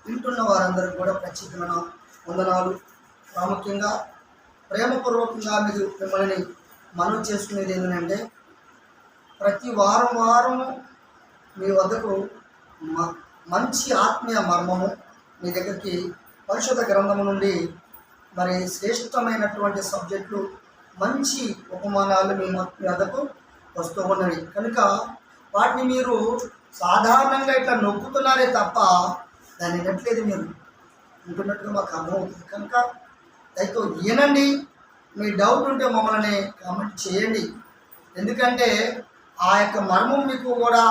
వింటున్న వారందరికీ కూడా ప్రత్యేకమైన వందనాలు. ప్రాముఖ్యంగా ప్రేమపూర్వకంగా మిమ్మల్ని మనవి చేసుకునేది ఏంటంటే, ప్రతి వారం మీ వద్దకు మంచి ఆత్మీయ మర్మము మీ దగ్గరికి పరిశుద్ధ గ్రంథము నుండి మరి శ్రేష్టమైనటువంటి సబ్జెక్టులు, మంచి ఉపమానాలు మీ వద్దకు వస్తూ ఉన్నవి. కనుక వాటిని మీరు సాధారణంగా ఇట్లా నొక్కుతున్నారే తప్ప దాన్ని వినట్లేదు. మీరు వింటున్నట్టుగా మాకు అర్థమవుతుంది. కనుక అయితే వినండి. మీ డౌట్ ఉంటే మమ్మల్ని కామెంట్ చేయండి. ఎందుకంటే ఆ యొక్క మర్మం మీకు కూడా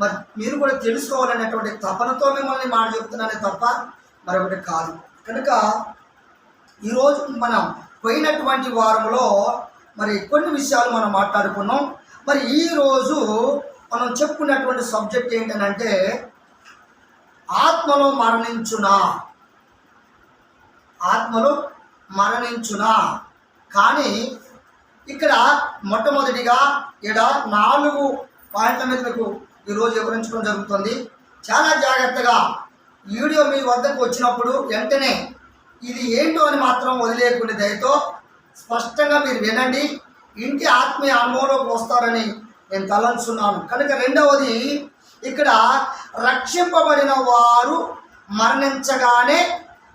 మరి మీరు కూడా తెలుసుకోవాలనేటువంటి తపనతో మిమ్మల్ని మాట చెప్తున్నానే తప్ప మరొకటి కాదు. కనుక ఈరోజు మనం పోయినటువంటి వారంలో మరి కొన్ని విషయాలు మనం మాట్లాడుకున్నాం. మరి ఈరోజు మనం చెప్పుకున్నటువంటి సబ్జెక్ట్ ఏంటంటే, ఆత్మలో మరణించునా. కానీ ఇక్కడ మొట్టమొదటిగా 4 పాయింట్ల మీద మీకు ఈరోజు వివరించడం జరుగుతుంది. చాలా జాగ్రత్తగా వీడియో మీ వద్దకు వచ్చినప్పుడు వెంటనే ఇది ఏంటో అని మాత్రం వదిలేయకుండా దయతో స్పష్టంగా మీరు వినండి. ఇంటి ఆత్మీయ అనుభవంలోకి వస్తారని నేను తలంచున్నాను. కనుక రెండవది, ఇక్కడ రక్షింపబడిన వారు మరణించగానే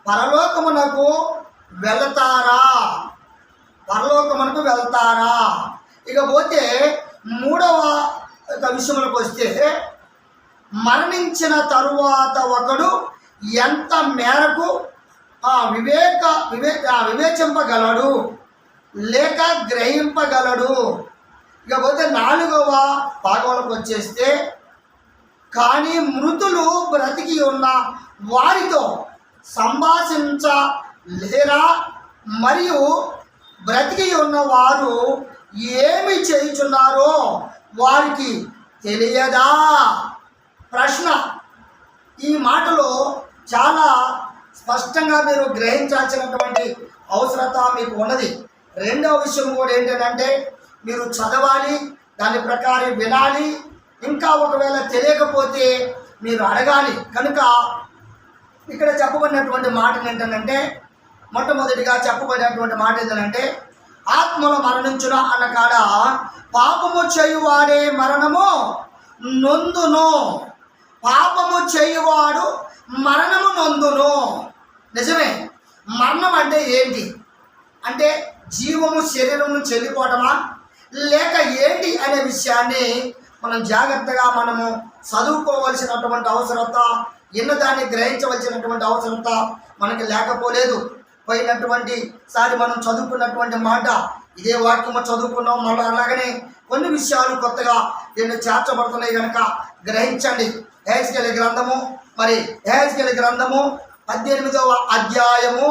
పరలోకమునకు వెళతారా? ఇకపోతే మూడవ విషయంలోకి వస్తే, మరణించిన తరువాత ఒకడు ఎంత మేరకు వివేచింపగలడు లేక గ్రహింపగలడు. ఇకపోతే 4వ భాగంలోకి వచ్చేస్తే, కానీ మృతులు బ్రతికి ఉన్న వారితో సంభాషించలేరా? మరియు బ్రతికి ఉన్న వారు ఏమి చేయుచున్నారో వారికి తెలియదా? ప్రశ్న. ఈ మాటలో చాలా స్పష్టంగా మీరు గ్రహించాల్సినటువంటి అవసరత మీకు ఉన్నది. రెండవ విషయం కూడా ఏంటంటే, మీరు చదవాలి, దాని ప్రకారం వినాలి. ఇంకా ఒకవేళ తెలియకపోతే మీరు అడగాలి. కనుక ఇక్కడ చెప్పబడినటువంటి మాట ఏంటంటే, మొట్టమొదటిగా చెప్పబడినటువంటి మాట ఏంటంటే, ఆత్మలో మరణించున అన్న కాడ పాపము చేయువాడే మరణము నొందును. పాపము చేయువాడు మరణము నొందును. నిజమే. మరణం అంటే ఏంటి అంటే, జీవము శరీరము చెల్లిపోవటమా లేక ఏంటి అనే విషయాన్ని మనం జాగ్రత్తగా మనము చదువుకోవలసినటువంటి అవసరత, ఎన్నదాన్ని గ్రహించవలసినటువంటి అవసరత మనకి లేకపోలేదు. పోయినటువంటి సారి మనం చదువుకున్నటువంటి మాట ఇదే వాక్యము చదువుకున్నాం. మళ్ళీ అలాగనే కొన్ని విషయాలు కొత్తగా నేను చేర్చబడుతున్నాయి కనుక గ్రహించండి. యెహెజ్కేలు గ్రంథము 18వ అధ్యాయము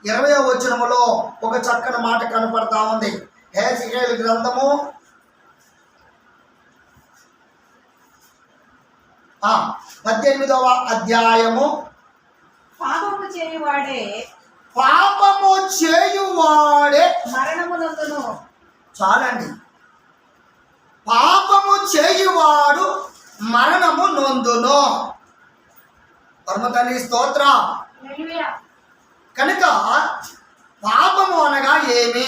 20వ వచనములో ఒక చక్కని మాట కనపడతా ఉంది. యెహెజ్కేలు గ్రంథము 18వ అధ్యాయము, పాపము చేయువాడే మరణము నొందును. చాలండి. పాపము చేయువాడు మరణము నొందును. పరమతల్లి స్తోత్ర. కనుక పాపము అనగా ఏమి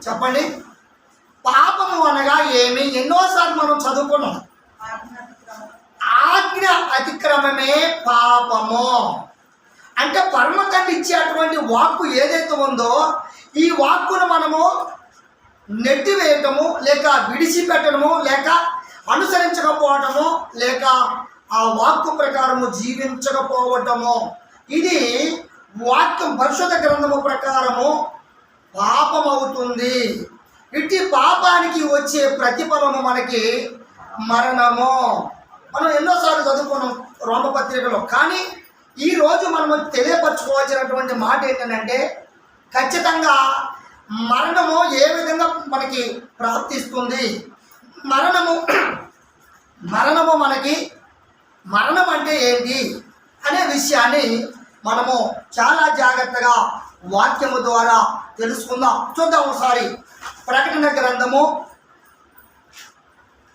చెప్పండి? పాపము అనగా ఏమి? ఎన్నోసార్లు మనం చదువుకున్నాం. ఆజ్ఞ అతిక్రమమే పాపము. అంటే పరమతండ్రి ఇచ్చేటువంటి వాక్కు ఏదైతే ఉందో, ఈ వాక్కును మనము నెట్టివేయటము లేక విడిచిపెట్టడము లేక అనుసరించకపోవటము లేక ఆ వాక్కు ప్రకారము జీవించకపోవటము, ఇది వాక్యం పరిశుద్ధ గ్రంథము ప్రకారము పాపమవుతుంది. ఇట్టి పాపానికి వచ్చే ప్రతిఫలము మనకి మరణము. మనం ఎన్నోసార్లు చదువుకున్నాం రోమపత్రికలో. కానీ ఈరోజు మనము తెలియపరచుకోవాల్సినటువంటి మాట ఏంటంటే, ఖచ్చితంగా మరణము ఏ విధంగా మనకి ప్రాప్తిస్తుంది, మరణము మనకి మరణం అంటే ఏంటి అనే విషయాన్ని మనము చాలా జాగ్రత్తగా వాక్యము ద్వారా తెలుసుకుందాం. చూద్దాం ఒకసారి. ప్రకటన గ్రంథము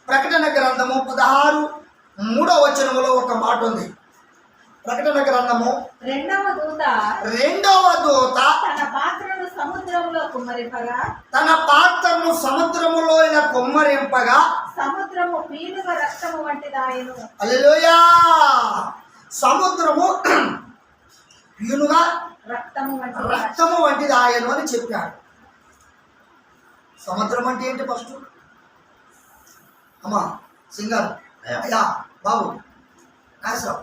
16:3 ఒక మాట ఉంది. ప్రకటన గ్రంథము 2వ దూత 2వ దూత తన పాత్రను సముద్రంలో కుమ్మరింపగా కుమ్మరింపగా సముద్రము పీనుగ రక్తము వంటిదాయను. హల్లెలూయా. సముద్రము పీనుగా రక్తము వంటిదాయను అని చెప్పాడు. సముద్రం అంటే ఏంటి? ఫస్ట్ అమ్మా సింగర్ అయ్యా బాబు కాసరావు,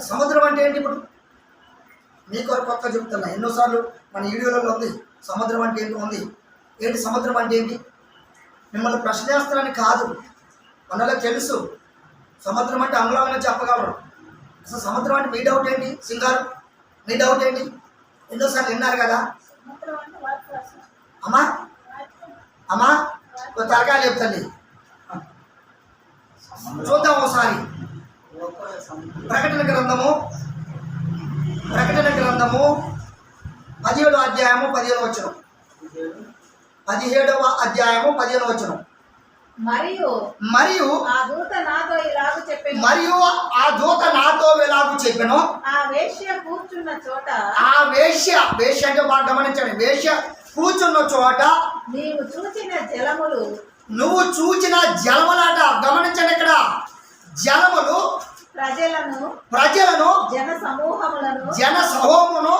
సముద్రం అంటే ఏంటి? ఇప్పుడు మీకు కొత్త చెప్తున్నా, ఎన్నోసార్లు మన వీడియోలలో ఉంది సముద్రం అంటే ఏంటి ఉంది. ఏంటి సముద్రం అంటే ఏంటి? మిమ్మల్ని ప్రశ్నిస్తానని కాదు, మనలో తెలుసు. సముద్రం అంటే ఆంగ్లంలో చెప్పగలరు. అసలు సముద్రం అంటే మీ డౌట్ ఏంటి? సింగారు మీ డౌట్ ఏంటి? ఎన్నోసార్లు విన్నారు కదా అమ్మా. అమ్మా తలకాయ లేపుతండి, చూద్దాం ఒకసారి. ప్రకటన గ్రంథము 17వ అధ్యాయము 15వ వచనం. 17వ అధ్యాయము 15వ వచనం. మరియు ఆ దూత నాతో ఇలాగ చెప్పెను, ఆ వేశ్య కూర్చున్న చోట, ఆ వేశ్య అంటే బాగా గమనించండి, వేశ్య కూర్చున్న చోట నువ్వు చూచిన జలములాట. గమనించండి, ఇక్కడ జలములు ప్రజలను జన సమూహమును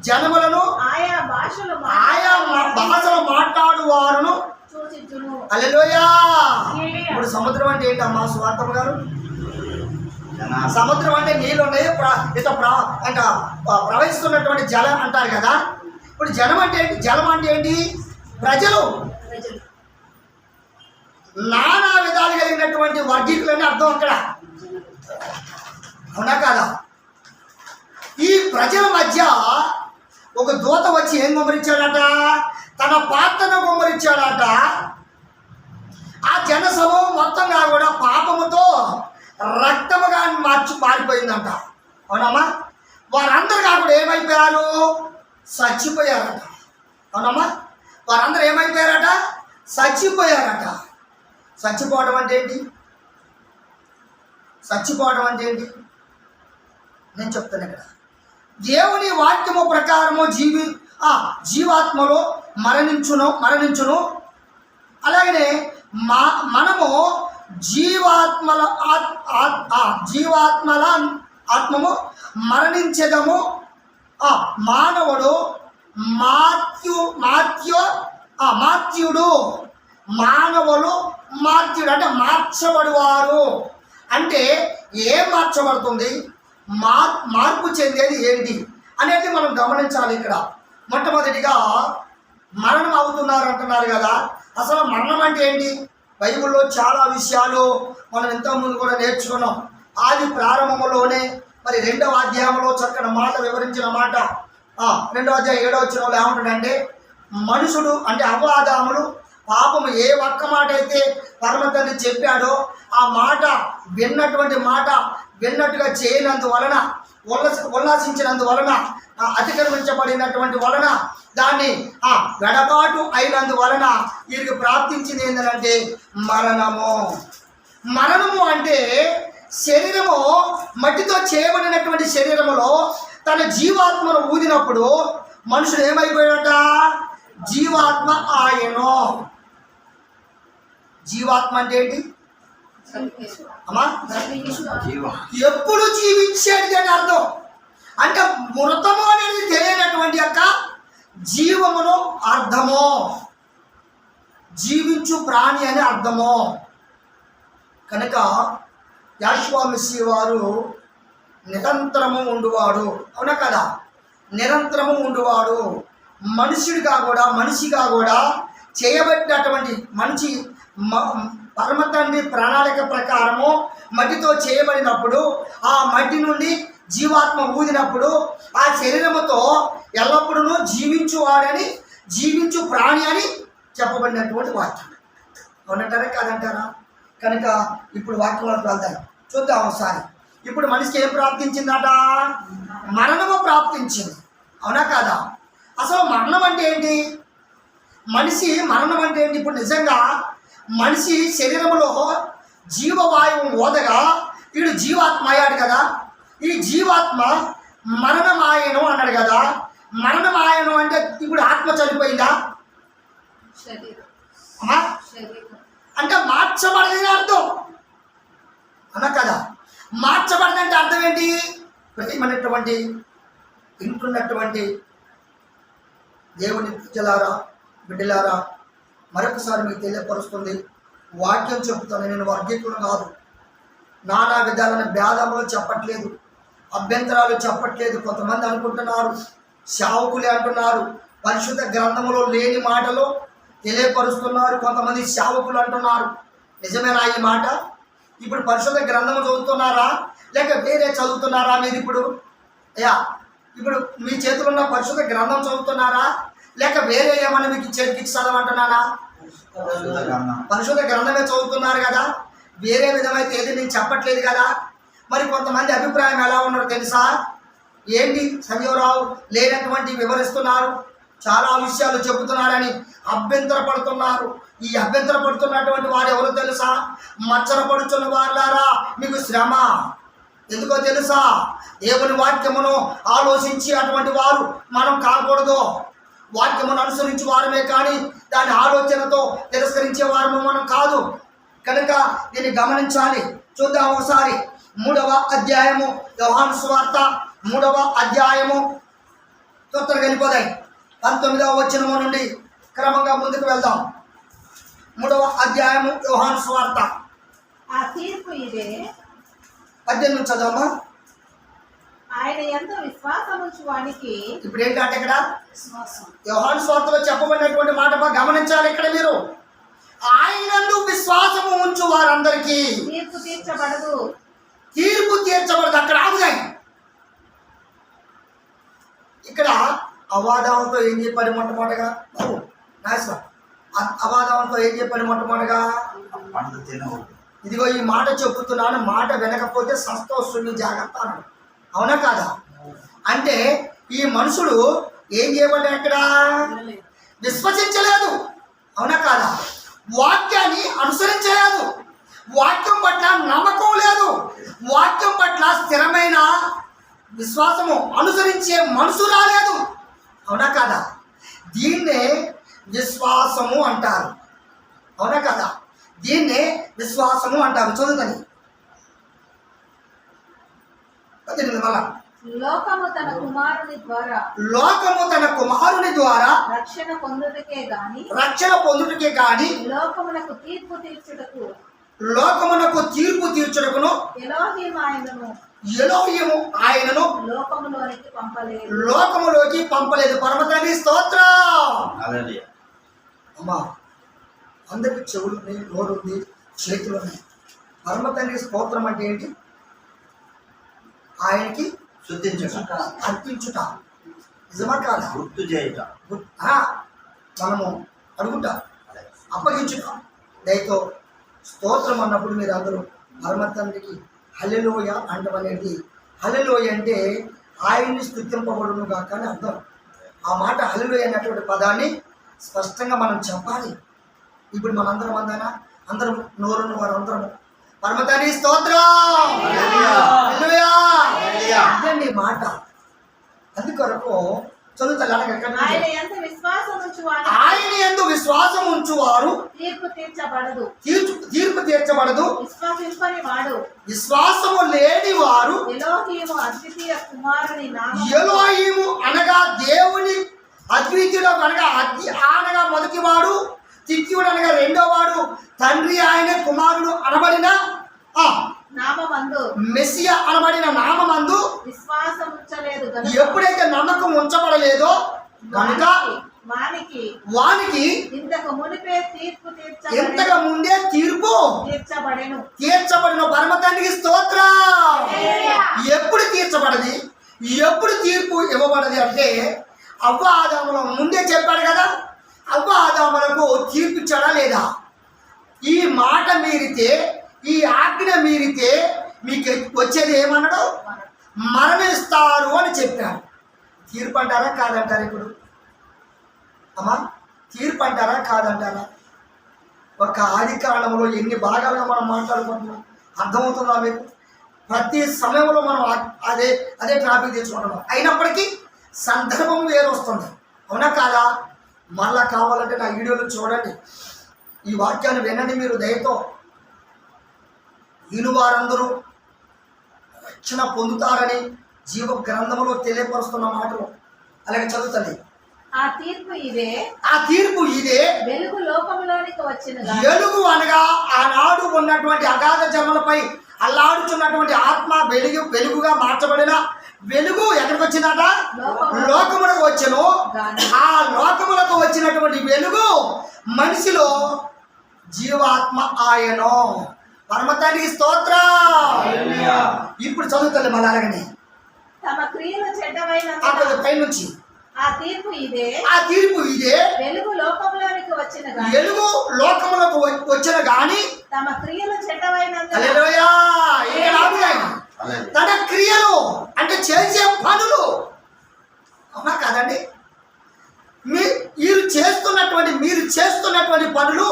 జనములను ఆయా భాషలు మాట్లాడు వారును సూచించును. హల్లెలూయా. ఇప్పుడు సముద్రం అంటే ఏంటమ్మా స్వార్థం గారు? సముద్రం అంటే నీళ్ళు ఉన్నాయి, అంటే ప్రవహిస్తున్నటువంటి జలం అంటారు కదా. ఇప్పుడు జలం అంటే ఏంటి? జలం అంటే ఏంటి? ప్రజలు. నానా విధాలు కలిగినటువంటి వర్గీకులని అర్థం అక్కడ, అవునా కాదా? ఈ ప్రజల మధ్య ఒక దూత వచ్చి ఏం గుమ్మరించాడట? తన పాత్రను గుమ్మరించాడట. ఆ జన సమూహం మొత్తంగా కూడా పాపముతో రక్తముగా మారిపోయిందంట. అవునమ్మా? వారందరూ కూడా ఏమైపోయారు? చచ్చిపోయారట. అవునమ్మా? వారందరూ ఏమైపోయారట? చచ్చిపోయారట. చచ్చిపోవడం అంటే ఏంటి? నేను చెప్తాను ఇక్కడ. దేవుని వాక్యము ప్రకారము జీవాత్మలో మరణించును. అలాగనే మనము జీవాత్మల ఆత్మము మరణించదము. మానవుడు మానవులు అంటే మార్చబడువారు. అంటే ఏం మార్చబడుతుంది? మార్పు చెందేది ఏంటి అనేది మనం గమనించాలి. ఇక్కడ మొట్టమొదటిగా మరణం అవుతున్నారు అంటున్నారు కదా. అసలు మరణం అంటే ఏంటి? బైబిల్లో చాలా విషయాలు మనం ఇంతకుముందు కూడా నేర్చుకున్నాం. ఆది ప్రారంభంలోనే మరి 2వ అధ్యాయంలో చక్కని మాట వివరించిన మాట. 2వ అధ్యాయం 7వ వచనంలో ఏమంటాడంటే, మనుషుడు అంటే అవ్వాదాములు పాపము ఏ ఒక్క మాట అయితే పరమ తండ్రి చెప్పాడో ఆ మాట విన్నట్టుగా చేయనందువలన, ఉల్లాసించినందువలన, అతిక్రమించబడినటువంటి వలన, దాన్ని వెడబాటు అయినందువలన వీరికి ప్రాప్తించింది ఏంటంటే మరణము అంటే శరీరము మట్టితో చేయబడినటువంటి శరీరములో తన జీవాత్మను ఊదినప్పుడు మనుషుడు ఏమైపోయాడట? జీవాత్మ ఆయను. జీవాత్మ అంటే ఏంటి అమ్మా? ఎప్పుడు జీవించేది అని అర్థం. అంటే మృతము అనేది తెలియనటువంటి యొక్క జీవమును అర్థము, జీవించు ప్రాణి అని అర్థము. కనుక యెహోవా మెస్సీయ వారు నిరంతరము ఉండువాడు. అవునా కదా? నిరంతరము ఉండువాడు. మనిషిగా కూడా చేయబడినటువంటి మనిషి పరమ తండ్రి ప్రణాళిక ప్రకారము మట్టితో చేయబడినప్పుడు ఆ మట్టి నుండి జీవాత్మ ఊదినప్పుడు ఆ శరీరముతో ఎల్లప్పుడూ జీవించు ప్రాణి అని చెప్పబడినటువంటి వాక్యం. అవునంటారా కాదంటారా? కనుక ఇప్పుడు వాక్యంలోకి వెళ్తాయి, చూద్దాం ఒకసారి. ఇప్పుడు మనిషికి ఏం ప్రాప్తించిందట? మరణము ప్రాప్తించింది. అవునా కాదా? అసలు మరణం అంటే ఏంటి? మరణం అంటే ఏంటి? ఇప్పుడు నిజంగా మనిషి శరీరంలో జీవవాయువు ఓదగా వీడు జీవాత్మ అయ్యాడు కదా. ఈ జీవాత్మ మరణమాయను అన్నాడు కదా. మరణమాయను అంటే ఇప్పుడు ఆత్మ చనిపోయిందా? శరీరం అమ్మా శరీరం అంటే మార్చబడదని అర్థం అన్నా కదా. మార్చబడదంటే అర్థం ఏంటి? ప్రతిమైనటువంటి ఇంటున్నటువంటి దేవుని ప్రజలారా, బిడ్డలారా, మరొకసారి మీకు తెలియపరుస్తుంది. వాక్యం చెప్తాను, నేను వర్గీకులు కాదు, నానా విధాలైన భేదములు చెప్పట్లేదు, అభ్యంతరాలు చెప్పట్లేదు. కొంతమంది అనుకుంటున్నారు, సేవకులే అంటున్నారు, పరిశుద్ధ గ్రంథములో లేని మాటలు తెలియపరుస్తున్నారు. కొంతమంది సేవకులు అంటున్నారు. నిజమేనా ఈ మాట? ఇప్పుడు పరిశుద్ధ గ్రంథము చదువుతున్నారా లేక వేరే చదువుతున్నారా? మీరు ఇప్పుడు ఇప్పుడు మీ చేతిలో ఉన్న పరిశుద్ధ గ్రంథం చదువుతున్నారా లేక వేరే ఏమన్నా మీకు చేతికి చదవమంటున్నానా? పరిశుద్ధ గ్రంథమే చదువుతున్నారు కదా. వేరే విధమైతే ఏది నేను చెప్పట్లేదు కదా. మరి కొంతమంది అభిప్రాయం ఎలా ఉన్నారో తెలుసా? ఏంటి సంజీవరావు లేనటువంటి వివరిస్తున్నారు, చాలా విషయాలు చెబుతున్నారని అభ్యంతరపడుతున్నారు. ఈ అభ్యంతరపడుతున్నటువంటి వారు ఎవరో తెలుసా? మచ్చరపడుతున్న వారులారా, మీకు శ్రమ. ఎందుకో తెలుసా? దేవుని వాక్యమును ఆలోచించి అటువంటి వారు మనం కాకూడదు. వాక్యమును అనుసరించి వారమే కానీ దాని ఆలోచనతో తిరస్కరించే వారము మనం కాదు. కనుక దీన్ని గమనించాలి. చూద్దాం ఒకసారి 3వ అధ్యాయము యోహాను సువార్త 3వ అధ్యాయము తొందరగా వెళ్ళిపోదాయి. 19వ వచనము నుండి క్రమంగా ముందుకు వెళ్దాం. 3వ అధ్యాయము యోహాను సువార్త. ఆ తీర్పు ఇదే, 18 నుంచి చదవమ్మా. ఆయన ఎంతో విశ్వాసముంచు వానికి. ఇప్పుడు ఏంటంటే ఇక్కడ యోహాను సువార్తలో చెప్పబడినటువంటి మాట గమనించాలి. ఇక్కడ మీరు ఆయనందు విశ్వాసము ఉంచు వారందరికీ తీర్పు తీర్చబడదు. తీర్పు తీర్చబడదు. అక్కడ ఆగుదాయి. ఇక్కడ అవాదాంతో ఏం చెప్పాడు మొట్టమొదటిగా? బాబు నాయస్వా, అవాదాంతో ఏం చెప్పాడు మొట్టమొదటిగా? ఇదిగో ఈ మాట చెప్పుతున్నాను, మాట వినకపోతే సంస్థ వస్తుంది, జాగ్రత్త అన్నాడు. అవునా కాదా? అంటే ఈ మనుషుడు ఏం చేయబడ్డాడు? ఇక్కడ విశ్వసించలేదు. అవునా కాదా? వాక్యాన్ని అనుసరించలేదు. వాక్యం పట్ల నమ్మకం లేదు. వాక్యం పట్ల స్థిరమైన విశ్వాసము అనుసరించే మనసు రాలేదు. అవునా కాదా? దీన్నే విశ్వాసము అంటారు. అవునా కదా? దీన్నే విశ్వాసము అంటారు. చదువుతుంది మళ్ళా. లోకము తన కుమారుని ద్వారా రక్షణ పొందుటకే గాని లోకమునకు తీర్పు తీర్చుటకును ఎలోహిము ఆయనను లోకములోకి పంపలేదు. పరమతండ్రి స్తోత్రం. అమ్మా, అందరికి చెవులు ఉన్నాయి, నోరు ఉంది, చేతులు ఉన్నాయి. పరమతండ్రి స్తోత్రం అంటే ఏంటి? ఆయనకి అర్పించుట. నిజమా కాదా? గుర్తు చేయుట, మనము అడుగుట, అప్పగించుట. దయతో స్తోత్రం అన్నప్పుడు మీరు అందరూ పరమతండ్రికి హల్లెలూయ అంటాం. అనేది హల్లెలూయ అంటే ఆయన్ని స్తుతింపబడును గాక అని అర్థం. ఆ మాట హల్లెలూయ అన్నటువంటి పదాన్ని స్పష్టంగా మనం చెప్పాలి. ఇప్పుడు మనందరం అందరం నోరున్న వారందరము పరమతండ్రి స్తోత్రం హల్లెలూయా అదండి మాట. అందుకొరకు చదువుతా. ఆయన యందు విశ్వాసం ఉంచువారు తీర్పు తీర్చబడదు. విశ్వాసము లేని వారు ఎలోహిము అనగా దేవుని అద్వితీయుడు అనగా మొదటివాడు, తిత్యుడు అనగా రెండో వాడు, తండ్రి ఆయన కుమారుడు అనబడిన మెస్సియా అనబడిన నామమందు ఎప్పుడైతే నమ్మకం ఉంచబడలేదో కనుక వానికి ఇంతకు ముందే తీర్పు తీర్చబడిన. పరమతండ్రికి స్తోత్రం. ఎప్పుడు తీర్చబడది, ఎప్పుడు తీర్పు ఇవ్వబడది అంటే అవ్వ ఆదాముల ముందే చెప్పాడు కదా. అవ్వ ఆదాములకు తీర్పు ఇచ్చాడా లేదా? ఈ మాట మీరితే, ఈ ఆజ్ఞ మీరితే మీకు వచ్చేది ఏమన్నాడు? మరణిస్తారు అని చెప్పాడు. తీర్పు అంటారా కాదంటారా? ఇప్పుడు అమ్మా, తీర్పు అంటారా కాదంటారా? ఒక ఆది కాలంలో ఎన్ని భాగాలుగా మనం మాట్లాడుకుంటున్నాం. అర్థమవుతుందా మీకు? ప్రతి సమయంలో మనం అదే అదే ట్రాఫిక్ తెచ్చుకుంటున్నాం. అయినప్పటికీ సందర్భం వేరు వస్తుంది. అవునా కాదా? మళ్ళా కావాలంటే నా వీడియోలు చూడండి, ఈ వాక్యాన్ని వినండి. మీరు దయతో వీళ్ళు వారందరూ రక్షణ పొందుతారని జీవ గ్రంథములో తెలియపరుస్తున్న మాటలు. అలాగే చదువుతుంది. ఆ తీర్పు ఇదే, ఆ తీర్పు ఇదే, వెలుగు లోకములోనికి వచ్చిన వెలుగు అనగా ఆనాడు ఉన్నటువంటి అగాధ జన్మలపై అల్లాడుచున్నటువంటి ఆత్మ వెలుగుగా మార్చబడిన వెలుగు ఎక్కడికి వచ్చిందట? లోకములకు వచ్చెను. ఆ లోకములకు వచ్చినటువంటి వెలుగు మనిషిలో జీవాత్మ ఆయను. పరమతానికి స్తోత్రం. ఇప్పుడు చదువుతుంది మళ్ళీ అలాగనే తమ క్రియలు చెడ్డమైన పై నుంచి ఆ తీర్పు ఇదే, ఆ తీర్పు ఇదే, వెలుగు లోకములోనికి వచ్చిన వెలుగు లోకములకు వచ్చిన గాని తమ క్రియలు చెడ్డమైన హల్లెలూయా. తన క్రియలు అంటే చేసే పనులు, అవునా కాదండి? మీరు చేస్తున్నటువంటి పనులు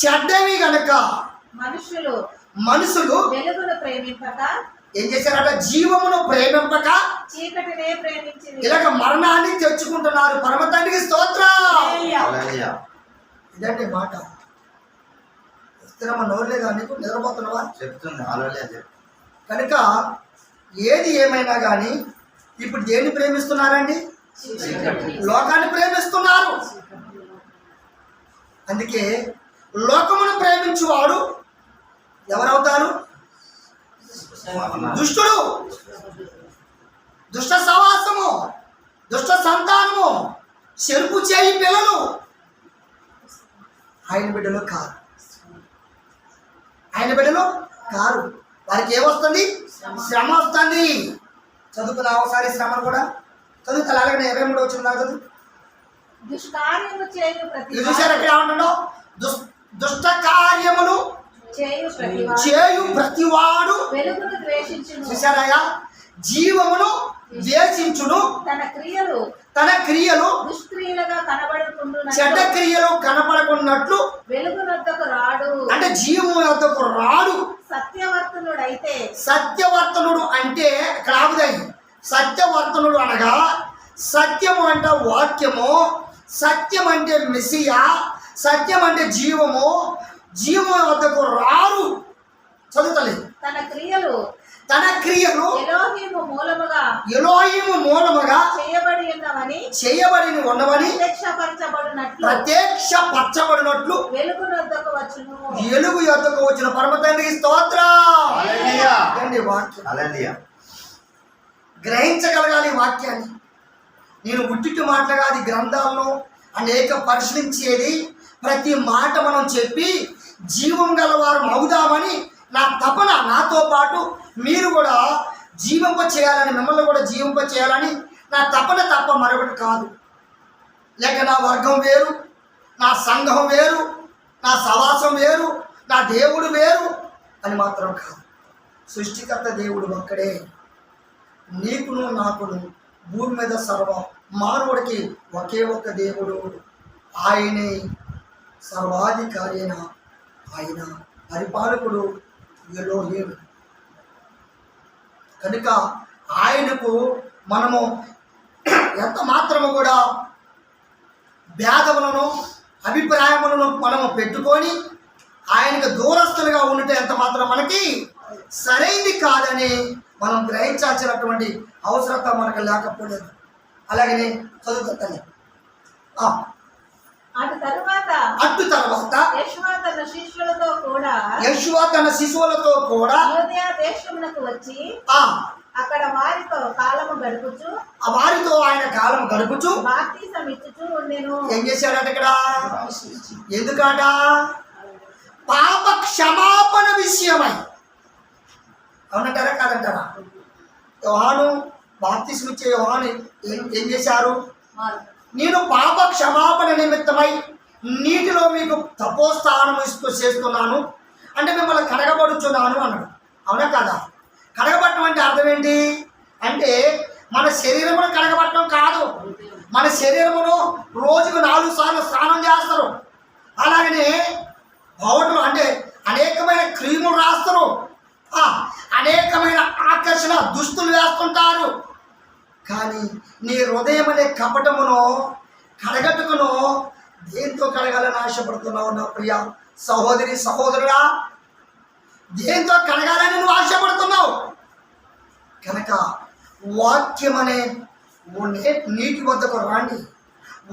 చెడ్డవి గనక మనుషులు వెలుగును ప్రేమింపక ఏం చేశారట? జీవమును ప్రేమింపక చీకటినే ప్రేమించి ఇలాగ మరణాన్ని తెచ్చుకుంటున్నారు. పరమతానికి స్తోత్రం. ఇదంటే మాట. స్థిరమ నోరులేదా నీకు? నిద్రపోతున్నావా? చెప్తుంది. కనుక ఏది ఏమైనా కానీ ఇప్పుడు దేన్ని ప్రేమిస్తున్నారండి? లోకాన్ని ప్రేమిస్తున్నారు. అందుకే లోకమును ప్రేమించువాడు ఎవరవుతారు? దుష్టుడు, దుష్ట సవాసము, దుష్ట సంతానము, చెరుపు చేయి పిల్లలు ఆయన బిడ్డలు కారు. ఆయన బిడ్డలు కారు. వారికి ఏమొస్తుంది? శ్రమ వస్తుంది. చదువుకున్నా ఒకసారి శ్రమను కూడా చదువుతా. అలాగే 23 వచ్చిన చదువు. దుష్కార్యము చేయు ప్రతి చూసారు ఎక్కడ ఏమంటున్నావు? దుష్ట కార్యములు చేయు ప్రతివాడు వెలుగును ద్వేషించును. చూసారయ్యా? జీవమును ద్వేషించును. తన క్రియలు దుష్క్రియలుగా కనబడుకుంటున్న చెడ్డ క్రియలు కనపడకున్నట్లు వెలుగునొద్దకు రాడు. అంటే జీవము వద్దకు రాడు. సత్యవర్తనుడు అంటే ఇక్కడ ఆగుదాయి. సత్యవర్తనుడు అనగా సత్యము అంటే వాక్యము, సత్యం అంటే మెస్సియా, సత్యం అంటే జీవము. జీవము వద్దకు రారు. చదువుతలేదు. తన క్రియలు ఎలోహిము మూలముగా చేయబడి ఉన్నవని ప్రత్యక్షపరచబడినట్లు వెలుగు యొద్దకు వచ్చిన పరమతండ్రికి స్తోత్రం. వాక్యం గ్రహించగలగాలి. వాక్యాన్ని నేను ఉట్టిటి మాటలు కాదు, గ్రంథాలను అనేక పరిశీలించేది. ప్రతి మాట మనం చెప్పి జీవం గలవారు అవుదామని నా తపన. నాతో పాటు మీరు కూడా జీవింప చేయాలని, మిమ్మల్ని కూడా జీవింప చేయాలని నా తపన తప్ప మరొకటి కాదు. లేక నా వర్గం వేరు, నా సంఘం వేరు, నా సవాసం వేరు, నా దేవుడు వేరు అని మాత్రం కాదు. సృష్టికర్త దేవుడు ఒక్కడే. నీకును నాకును భూమి మీద సర్వ మానవుడికి ఒకే ఒక్క దేవుడు. ఆయనే సర్వాధికారి అయిన ఆయన పరిపాలకుడు ఎలోహిం. కనుక ఆయనకు మనము ఎంత మాత్రము కూడా భేదములను అభిప్రాయములను మనము పెట్టుకొని ఆయనకు దూరస్తులుగా ఉంటే ఎంత మాత్రం మనకి సరైంది కాదని మనం గ్రహించాల్సినటువంటి అవసరత మనకు లేకపోలేదు. అలాగనే చదువుతాను. అటు తర్వాత యెషువా తన శిశువులతో కూడా వచ్చి అక్కడ వారితో ఆయన కాలము గడుపుచు బాప్తిసం ఇచ్చుచూ ఉండెను. ఏం చేశాడట ఇక్కడ? ఎందుకట? పాప క్షమాపణ విషయమై. అవునంటారా కాదంటారా? యోహాను బాప్తిసం ఇచ్చే యోహాను ఏం చేశారు? నేను పాప క్షమాపణ నిమిత్తమై నీటిలో మీకు తపోస్థానం చేస్తున్నాను అంటే మిమ్మల్ని కడగబడుచున్నాను అన్నాడు. అవునా కదా? కడగబట్టడం అంటే అర్థం ఏంటి? అంటే మన శరీరమును కడగబట్టడం కాదు. మన శరీరమును రోజుకు 4 సార్లు స్నానం చేస్తారు. అలాగనే పౌడర్లు అంటే అనేకమైన క్రీములు రాస్తారు. అనేకమైన ఆకర్షణ దుస్తులు వేస్తుంటారు. కానీ నీ హృదయం అనే కపటమును కడగట్టుకును దేంతో కడగాలని ఆశపడుతున్నావు నా ప్రియ సహోదరి సహోదరుడా? దేంతో కడగాలని నువ్వు ఆశపడుతున్నావు? కనుక వాక్యం అనే నీటి వద్దకు రండి.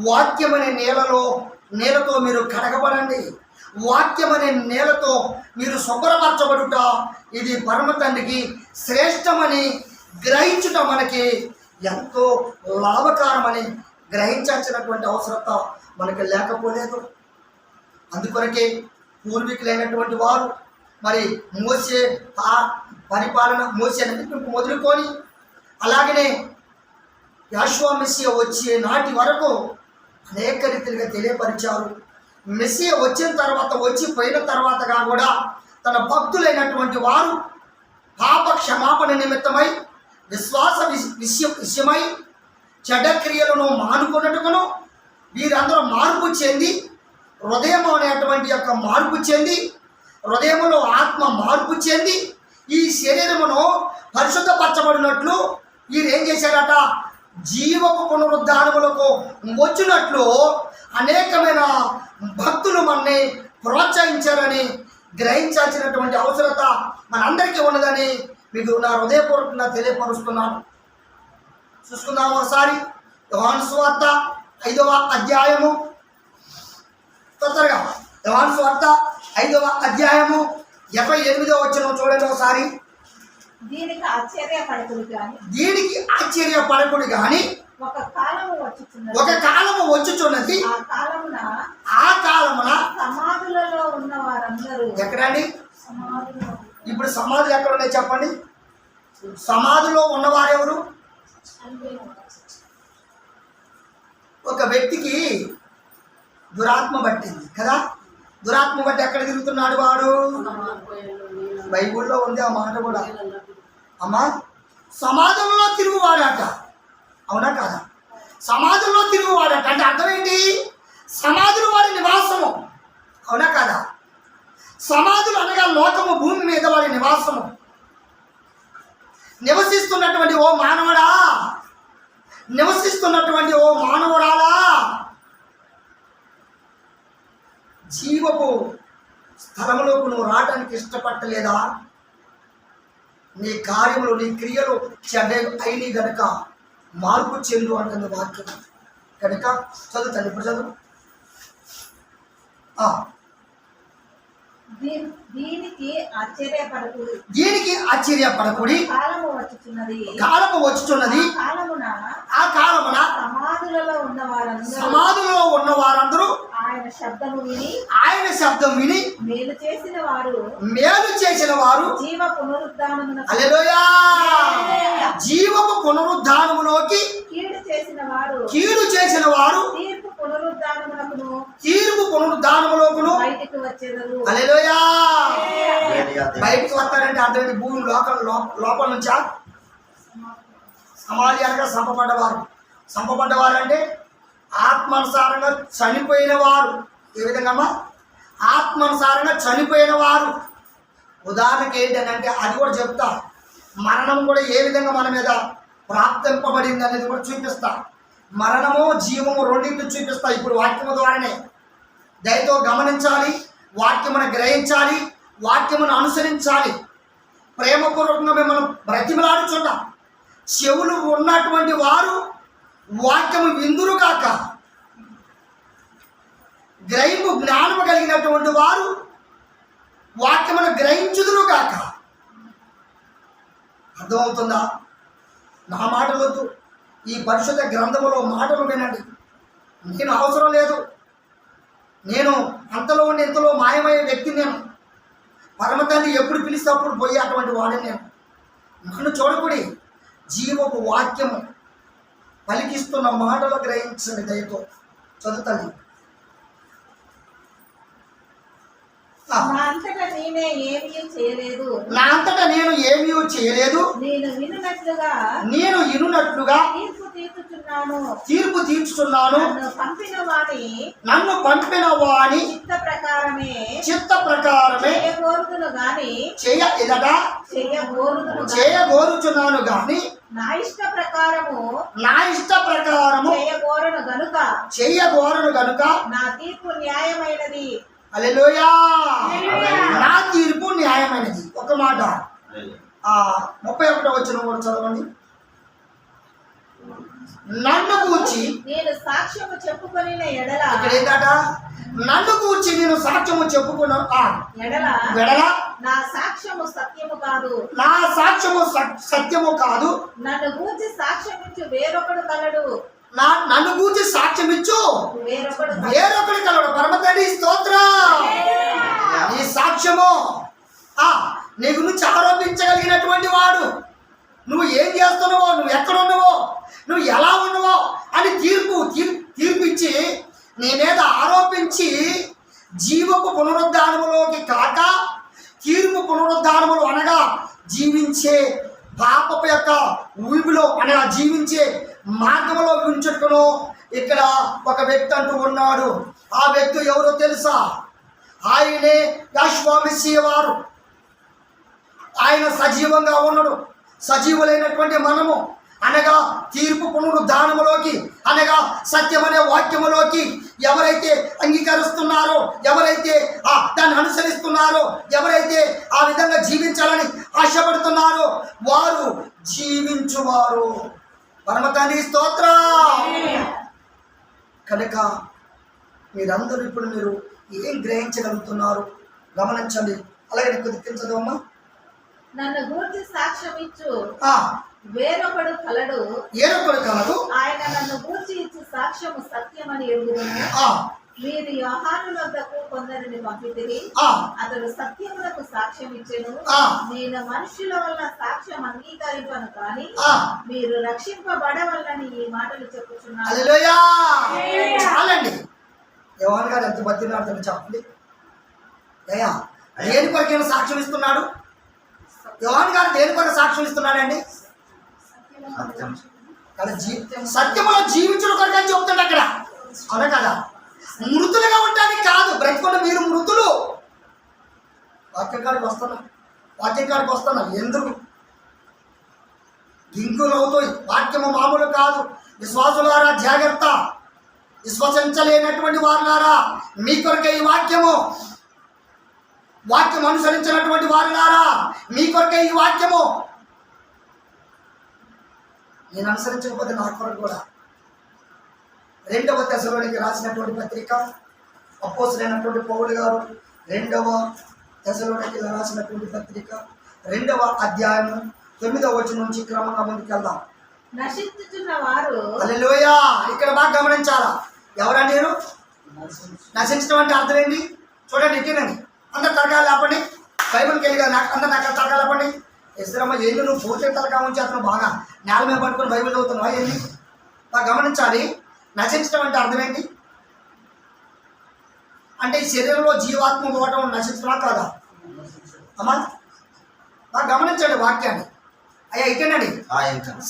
వాక్యం అనే నేలతో మీరు కడగబడండి. వాక్యం అనే నేలతో మీరు శుభ్రపరచబడుట ఇది పరమ తండ్రికి శ్రేష్టమని గ్రహించుట మనకి ఎంతో లాభకరమని గ్రహించాల్సినటువంటి అవసరత మనకి లేకపోలేదు. అందుకొరకే పూర్వీకులైనటువంటి వారు మరి మోసే పరిపాలన మోసే మొదలుకొని అలాగనే యెహోషువ మెస్సియా వచ్చే నాటి వరకు అనేక రీతిలుగా తెలియపరిచారు. మెస్సియా వచ్చిన తర్వాత పోయిన తర్వాతగా కూడా తన భక్తులైనటువంటి వారు పాప క్షమాపణ నిమిత్తమై విశ్వాస విషయమై చెడ్డ క్రియలను మానుకున్నట్టుకును వీరందరూ మార్పు చెంది హృదయం అనేటువంటి యొక్క మార్పు చెంది హృదయములో ఆత్మ మార్పు చెంది ఈ శరీరమును పరిశుద్ధపరచబడినట్లు వీరు ఏం చేశారట? జీవపు పునరుద్ధానములకు వచ్చినట్లు అనేకమైన భక్తులు మనని ప్రోత్సహించారని గ్రహించాల్సినటువంటి అవసరత మనందరికీ ఉన్నదని మీకు నా హృదయపూర్వకంగా తెలియపరుస్తున్నాను. చూసుకుందాం ఒకసారి యోహాను సువార్త 5వ అధ్యాయము. తొందరగా యోహాను సువార్త 5వ అధ్యాయము 28వ వచనం చూడండి ఒకసారి. దీనికి ఆశ్చర్యపడకుడు గాని ఒక కాలము వచ్చుచున్నది. ఆ కాలమున సమాధులలో ఉన్న వారందరూ ఎక్కడండి? ఇప్పుడు సమాధులు ఎక్కడ ఉన్నాయి చెప్పండి? సమాధిలో ఉన్నవారెవరు? ఒక వ్యక్తికి దురాత్మ పట్టింది కదా. దురాత్మ బట్టి ఎక్కడ తిరుగుతున్నాడు వాడు? బైబుల్లో ఉంది ఆ మాట కూడా. అమ్మా, సమాధుల్లో తిరుగువాడట. అవునా కాదా? సమాధుల్లో తిరుగువాడట అంటే అర్థం ఏంటి? సమాధులు వాడి నివాసము. అవునా కాదా? సమాధులు అనగా లోకము, భూమి మీద వాడి నివాసము. నివసిస్తున్నటువంటి ఓ మానవుడా, నివసిస్తున్నటువంటి ఓ మానవురాలా, జీవపు స్థలములోకి నువ్వు రావడానికి ఇష్టపడలేదా? నీ కార్యములు నీ క్రియలు చెడ్డ అయిన గనుక మార్పు చెందు అంటుంది వాక్యం. కనుక చదువుతాను. ఇప్పుడు చదువు. దీనికి ఆశ్చర్యపడకుడి. కాలము వచ్చుచున్నది. ఆ కాలమున సమాధులలో ఉన్న వారందరూ ఆయన శబ్దం విని మేలు చేసిన వారు హల్లెలూయా జీవపు పునరుద్ధానములోకి కీడు చేసిన వారు తీర్పు పునరుద్ధానములోకును హల్లెలూయా బయటికి వస్తారంటే అర్థమైంది. భూమి లోపల నుంచా? సమాధి అనగా సంపబడ్డవారు అంటే ఆత్మానుసారంగా చనిపోయిన వారు. ఏ విధంగా అమ్మా? ఆత్మానుసారంగా చనిపోయిన వారు. ఉదాహరణకి ఏంటంటే అది కూడా చెప్తా. మరణం కూడా ఏ విధంగా మన మీద ప్రాప్తింపబడింది అనేది కూడా చూపిస్తా. మరణము జీవము రెండింటిని చూపిస్తా ఇప్పుడు వాక్యము ద్వారానే. దయతో గమనించాలి, వాక్యమును గ్రహించాలి, వాక్యమును అనుసరించాలి. ప్రేమపూర్వకంగా మిమ్మల్ని బ్రతిమలాడుచున్నాం. చెవులు ఉన్నటువంటి వారు వాక్యము విందురు కాక, గ్రహింపు జ్ఞానము కలిగినటువంటి వారు వాక్యమును గ్రహించుదురు కాక. అర్థమవుతుందా? నా మాటలు వద్దు, ఈ పరిశుద్ధ గ్రంథములో మాటలు వినండి. నేను అవసరం లేదు, నేను అంతలో ఉండి ఇంతలో మాయమయ్యే వ్యక్తి. నేను పరమతండ్రి ఎప్పుడు పిలిస్తే అప్పుడు పోయే అటువంటి వాడిని నేను. నన్ను చూడకుడి, జీవపు వాక్యము పలికిస్తున్న మాటలు గ్రహించండి. దయతో చదువుతాను. నా అంతటా నేను ఏమీ చేయలేదు. నేను వినున్నట్లుగా తీర్పు తీర్చుచున్నాను. నన్ను పంపిన వాని చిత్త ప్రకారమే చేయగోరుచున్నాను గాని నా ఇష్ట ప్రకారము చేయగోరను గనుక నా తీర్పు న్యాయమైనది. హల్లెలూయా. నా తీర్పు న్యాయమైనది. ఒక మాట 31వ వచనం కూడా చదవండి. నన్ను గూర్చి నేను సాక్ష్యము చెప్పుకొనిన ఎడల, ఇక్కడ ఏంటట? నన్ను గూర్చి నేను సాక్ష్యము చెప్పుకున్న ఎడల నా సాక్ష్యము సత్యము కాదు. నా సాక్ష్యము సత్యము కాదు. నన్ను గూర్చి సాక్ష్యం ఇచ్చు వేరొకడు కలడు. నన్ను గూర్చి సాక్ష్యం ఇచ్చు వేరొకడు కలడు. పరమతండ్రి స్తోత్రం. నీ సాక్ష్యము నీ గురించి ఆరోపించగలిగినటువంటి వాడు, నువ్వు ఏం చేస్తున్నావో, నువ్వు ఎక్కడ ఉన్నావో, నువ్వు ఎలా ఉన్నావో అని తీర్పిచ్చి నీ మీద ఆరోపించి జీవపు పునరుద్ధానములోకి కాక తీర్పు పునరుద్ధానములు అనగా జీవించే పాపపు యొక్క ఊపిలో అనగా జీవించే మార్గంలో ఉంచుకును ఇక్కడ ఒక వ్యక్తి అంటూ ఉన్నాడు. ఆ వ్యక్తి ఎవరో తెలుసా? ఆయనే యెహోవా మెస్సీయ వారు. ఆయన సజీవంగా ఉన్నాడు. సజీవులైనటువంటి మనము అనగా తీర్పు పునరుద్ధానములోకి అనగా సత్యమనే వాక్యములోకి ఎవరైతే అంగీకరిస్తున్నారో, ఎవరైతే దాన్ని అనుసరిస్తున్నారో, ఎవరైతే ఆ విధంగా జీవించాలని ఆశపడుతున్నారో వారు జీవించువారు. పరమతండ్రి స్తోత్రం. కనుక మీరందరూ ఇప్పుడు మీరు ఏం గ్రహించగలుగుతున్నారు గమనించండి. అలాగే కొద్ది కించదమ్మా. నన్ను గూర్చి సాక్ష్యం ఇచ్చు వేరొకడు కలడు. ఆయన నన్ను గూర్చి ఇచ్చు సాక్ష్యము సత్యమని ఎరుగుదును. మీరు యోహాను వద్దకు కొందరిని పంపితిరి. అతడు సత్యములకు సాక్ష్యం ఇచ్చెను. నేను మనుషుల వల్ల సాక్ష్యం అంగీకరింపను కానీ మీరు రక్షింపబడవల్లని ఈ మాటలు చెప్పుచున్నాను. యోహాను గారు ఎంత బతిలాడుతాడు చెప్పండి. అయ్యా దేని కొరకైనా సాక్ష్యం ఇస్తున్నాడు? యోహాను గారు దేని కొరకు సాక్ష్యం ఇస్తున్నాడండి? సత్యములో జీవించడం కొరకు అని చెప్తాడు అక్కడ. అవునా కదా? మృతులుగా ఉండడానికి కాదు. బ్రతికుండా మీరు మృతులు. వాక్యం కాడికి వస్తున్నా ఎందుకు గింకులు అవుతాయి? వాక్యము మామూలు కాదు. విశ్వాసులారా జాగ్రత్త. విశ్వసించలేనటువంటి వారులారా మీ కొరకే ఈ వాక్యం అనుసరించినటువంటి వారులారా మీ కొరకే ఈ వాక్యము. నేను అనుసరించకపోతే నా కొరకు కూడా. 2వ దశలోనికి రాసినటువంటి పత్రిక అపోస్తలుడైనటువంటి పౌలు గారు 2వ దశలోనికి రాసినటువంటి పత్రిక 2వ అధ్యాయం 9వ వచనం నుంచి క్రమంగా ముందుకెళ్దాం. నశించుచున్న వారు. హల్లెలూయా. ఇక్కడ బాగా గమనించాలా? ఎవరండి మీరు? నశించడం అంటే అర్థం ఏంటి? చూడండి, ఇక్కడండి అందరు తరగాలి లేపండి. బైబుల్కి వెళ్ళి అందరు నాకు తరగాలి లేపండి. ఇద్దరమ్మ ఏంటి నువ్వు పూర్తి తలకా ఉంచి అతను బాగా నేల మీద పట్టుకుని బైబిల్ చదువుతున్నావా ఏంటి? బాగా గమనించాలి. నశించడం అంటే అర్థం ఏంటి? అంటే ఈ శరీరంలో జీవాత్మ పోవటం నశించడమా కాదా అమ్మా? బాగా గమనించండి వాక్యాన్ని. అయ్యా ఇక్కడండి,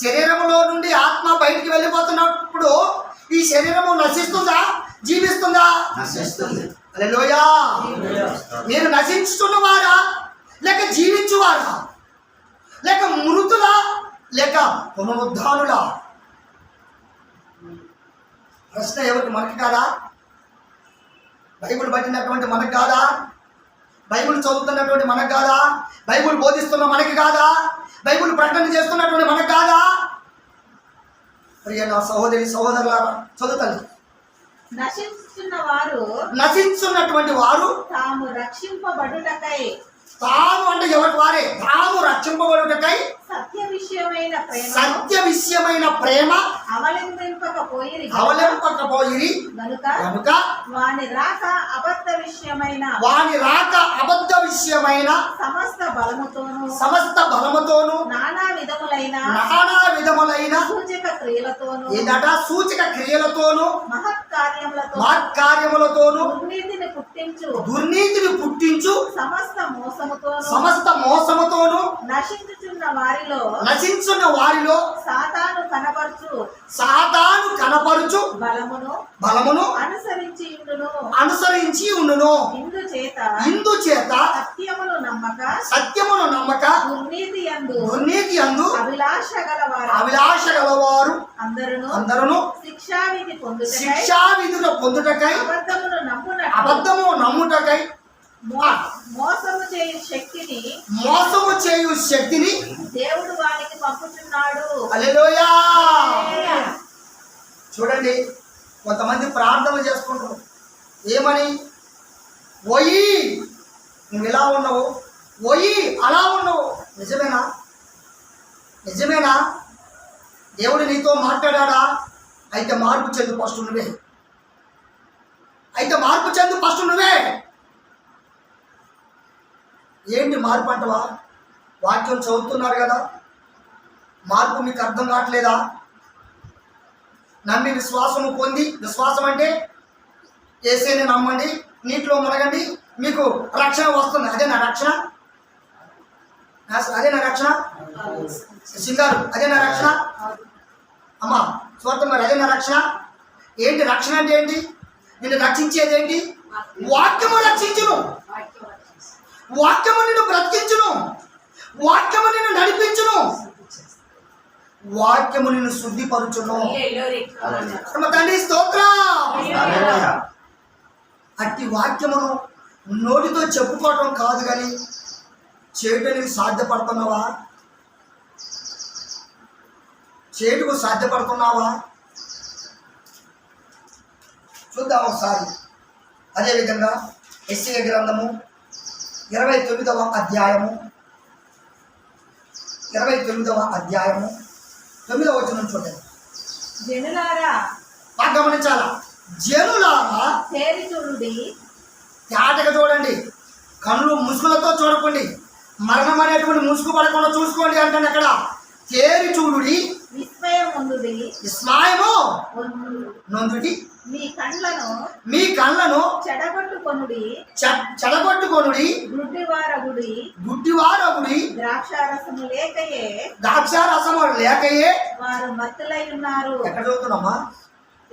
శరీరంలో నుండి ఆత్మ బయటికి వెళ్ళిపోతున్నప్పుడు ఈ శరీరము నశిస్తుందా జీవిస్తుందా? హల్లెలూయా. మీరు నశించుతున్నవారా లేక జీవించువారా? లేక మృతులా లేక పునరుద్ధానులా? ప్రశ్న ఎవరికి? మనకి కాదా? బైబిల్ పట్టినటువంటి మనకు కాదా? బైబిల్ చదువుతున్నటువంటి మనకు కాదా? బైబిల్ బోధిస్తున్న మనకి కాదా? బైబిల్ ప్రకటన చేస్తున్నటువంటి మనకు కాదా? ప్రియ నా సహోదరి సహోదరులారా చదువుతాను. నశించున్నటువంటి వారు తాము రక్షింపబడుటకై. తాము అంటే ఎవరి వారే? తాము రక్షింపబడుటకై సత్య విషయమైన ప్రేమ అవలంబింపకపోయిరి కనుక వాని రాక అబద్ధ విషయమైన సమస్త బలముతోను నానా విధములైన సూచక క్రియలతోను మహత్కార్యములతోను దుర్నీతిని పుట్టించు సమస్త మోసముతోను నశించుచున్న నశించున్న వారిలో సాతాను కనపరుచు బలమును అనుసరించి ఉండును. ఇందుచేత సత్యమును నమ్మక దుర్నీతి యందు అభిలాష గలవారు అందరూ శిక్షావిధులు పొందుటకై అబద్ధము నమ్ముటకై మోసము చేయు శక్తిని దేవుడు వానికి పంపుతున్నాడు. హల్లెలూయా. చూడండి, కొంతమంది ప్రార్థనలు చేసుకుంటారు. ఏమని? ఓయి నువ్వు ఇలా ఉన్నావు, ఓయి అలా ఉన్నావు. నిజమేనా? దేవుడు నీతో మాట్లాడా? అయితే మార్పు చెందు ఫస్ట్ నువ్వే. ఏంటి మార్పు అంటవా? వాక్యం చదువుతున్నారు కదా, మార్పు మీకు అర్థం కావట్లేదా? నమ్మి విశ్వాసము పొంది, విశ్వాసం అంటే యేసుని నమ్మండి, నీటిలో మునగండి, మీకు రక్షణ వస్తుంది. అదే నా రక్షణ సింగారు, అదే నా రక్షణ. అమ్మా స్వార్థం గారు, అదే నా రక్షణ. ఏంటి రక్షణ అంటే? ఏంటి? నిన్ను రక్షించేది ఏంటి? వాక్యము రక్షించును, వాక్యము నిన్ను బ్రతికించును, వాక్యము నిన్ను నడిపించును, వాక్యము నిన్ను శుద్ధిపరచును. తండ్రి స్తోత్రం. అట్టి వాక్యమును నోటితో చెప్పుకోవటం కాదు కానీ చేయటానికి సాధ్యపడుతున్నావా? చేటుకు సాధ్యపడుతున్నావా? చూద్దాం ఒకసారి. అదేవిధంగా యెషయా గ్రంథము 29వ అధ్యాయము 9వ వచనం చూడండి. గమనించాలా? జనులారా తేరి చూడుడి, తేటగా చూడండి, కళ్ళు ముసుగులతో చూడకండి, మరణం అనేటువంటి ముసుగు పడకుండా చూసుకోండి అంటాను అక్కడ. తేరి చూడుడి, విస్మయము నొందుడి, మీ కళ్ళను చెడగొట్టుకొనుడి, గుడ్డివారగుడి, ద్రాక్షారసము లేకయే వారు మత్తులై ఉన్నారు. ఎక్కడ చదువుతున్నామా?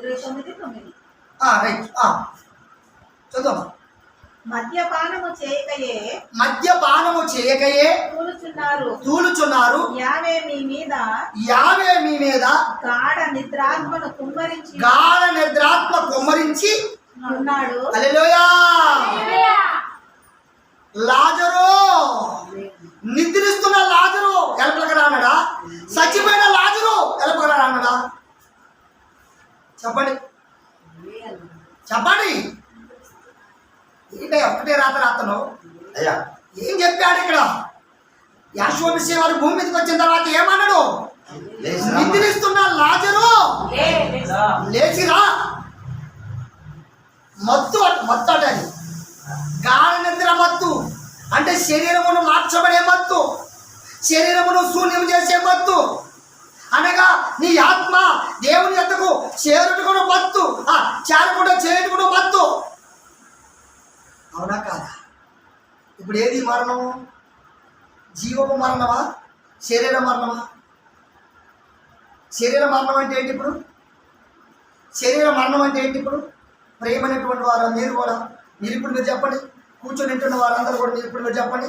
29:9. రైట్, చదువు. మద్యపానము చేయకయే తూలుచున్నారు. యావే మీ మీద గాఢ నిద్రాత్మ కుమ్మరించి ఉన్నాడు. హల్లెలూయా. లాజరు, నిద్రిస్తున్న లాజరు ఎలపలకి రానడా? చచ్చిపోయిన లాజరు ఎలపలకి రానడా? చెప్పండి. ఏంటో ఒకటే రాతను ఏం చెప్పాడు ఇక్కడ? యాషోబిషే వారు భూమి మీదకి వచ్చిన తర్వాత ఏమన్నాడు? నిద్రిస్తున్న లాజరు లేచిరా. మత్తు అది గాఢ నిద్ర మత్తు అంటే శరీరమును మార్చబడే మత్తు, శరీరమును శూన్యం చేసే మత్తు, అనగా నీ ఆత్మ దేవుని యొద్దకు చేరుటకును మత్తు, చేరకుండా చేరుటకును మత్తు. అవునా కాదా? ఇప్పుడు ఏది మరణము? జీవము మరణమా? శరీర మరణమా? శరీర మరణం అంటే ఏంటి ఇప్పుడు? ప్రేమ అనేటువంటి వారు మీరు కూడా, మీరు చెప్పండి. కూర్చొని వింటున్న వారందరూ కూడా మీరు చెప్పండి.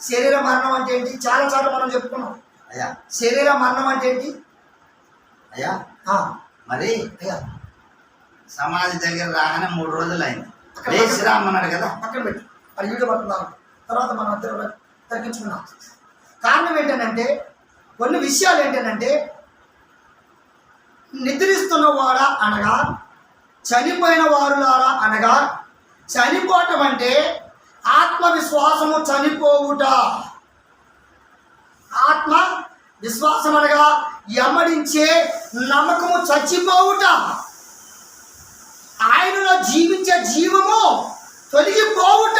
శరీర మరణం అంటే ఏంటి? చాలా మనం చెప్పుకున్నాం. శరీర మరణం అంటే ఏంటి? మరి సమాధి దగ్గర రాగానే 3 రోజులు అయింది. అన్నాడు కదా, పక్కన పెట్టి అది వీడియో పడుతున్నాం. తర్వాత మనం అందరూ తగ్గించుకున్నాం. కారణం ఏంటంటే, కొన్ని విషయాలు ఏంటంటే, నిద్రిస్తున్నవాడా అనగా చనిపోయిన వారులారా అనగా, చనిపోవటం అంటే ఆత్మవిశ్వాసము చనిపోవుట. ఆత్మ విశ్వాసం అనగా ఎమ్మడించే నమ్మకము చచ్చిపోవుట. ఆయనలో జీవించే జీవము తొలగిపోవుట.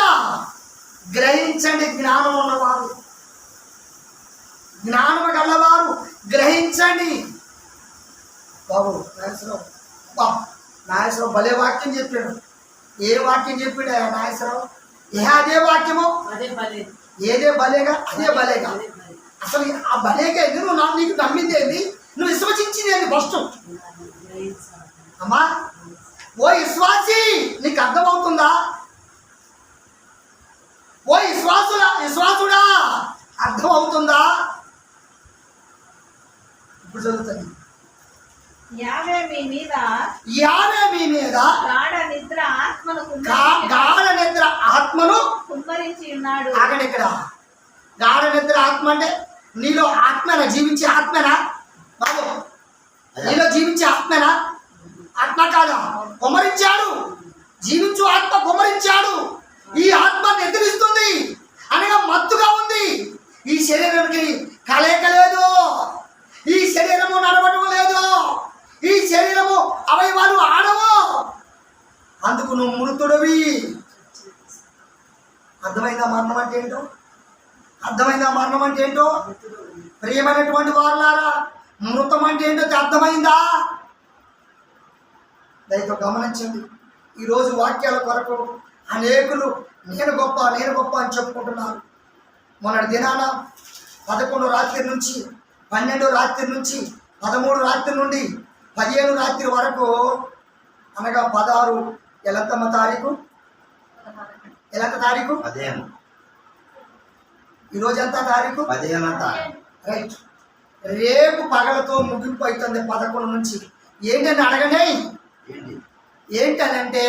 గ్రహించండి, జ్ఞానం ఉన్నవారు, జ్ఞానము గలవారు గ్రహించండి. బాబు నాగేశ్వరరావు భలే వాక్యం చెప్పాడు. ఏ వాక్యం చెప్పాడు నాగేశ్వరరావు? అదే వాక్యము, ఏదే భలేగా, అదే భలేగా. అసలు ఆ బలేకేంది, నువ్వు నీకు నమ్మింది ఏంది, నువ్వు విశ్వసించింది ఏంది ఫస్ట్ అమ్మా? ఓ విశ్వాసి, నీకు అర్థమవుతుందా? ఓ విశ్వాసుడా అర్థమవుతుందా? ఇప్పుడు చదువుతుంది. యావే మీ మీద గాఢ నిద్ర ఆత్మను కుమ్మరించి ఉన్నాడు. ఆగండి, ఇక్కడ గాఢ నిద్ర ఆత్మ అంటే నీలో ఆత్మనా? జీవించే ఆత్మనా బాబు? నీలో జీవించే ఆత్మనా? ఆత్మ కాదా? కుమ్మరించాడు. జీవించు ఆత్మ కుమ్మరించాడు. ఈ ఆత్మ నిద్రిస్తుంది అనగా మత్తుగా ఉంది. ఈ శరీరానికి కలయిక లేదు, ఈ శరీరము నడవడం లేదు, ఈ శరీరము అవయవాలు ఆడవు. అందుకు నువ్వు మృతుడివి. అర్థమైందా మరణం అంటే ఏంటో? అర్థమైందా మరణం అంటే ఏంటో? ప్రియమైనటువంటి వారులారా, మృతం అంటే ఏంటో అర్థమైందా? దయతో గమనించండి. ఈరోజు వాక్యాల కొరకు అనేకులు నేను గొప్ప అని చెప్పుకుంటున్నారు. మొన్నటి దినాన 11 రాత్రి నుంచి 12 రాత్రి నుంచి 13 రాత్రి నుండి 15 రాత్రి వరకు, అనగా 16 ఎలంతమ్మ తారీఖు, ఎలంత తారీఖు, ఈరోజు ఎంత తారీఖు? 15 రైట్. రేపు పగలతో ముగింపు అవుతుంది 11 నుంచి. ఏంటని అడగనే, ఏంటనంటే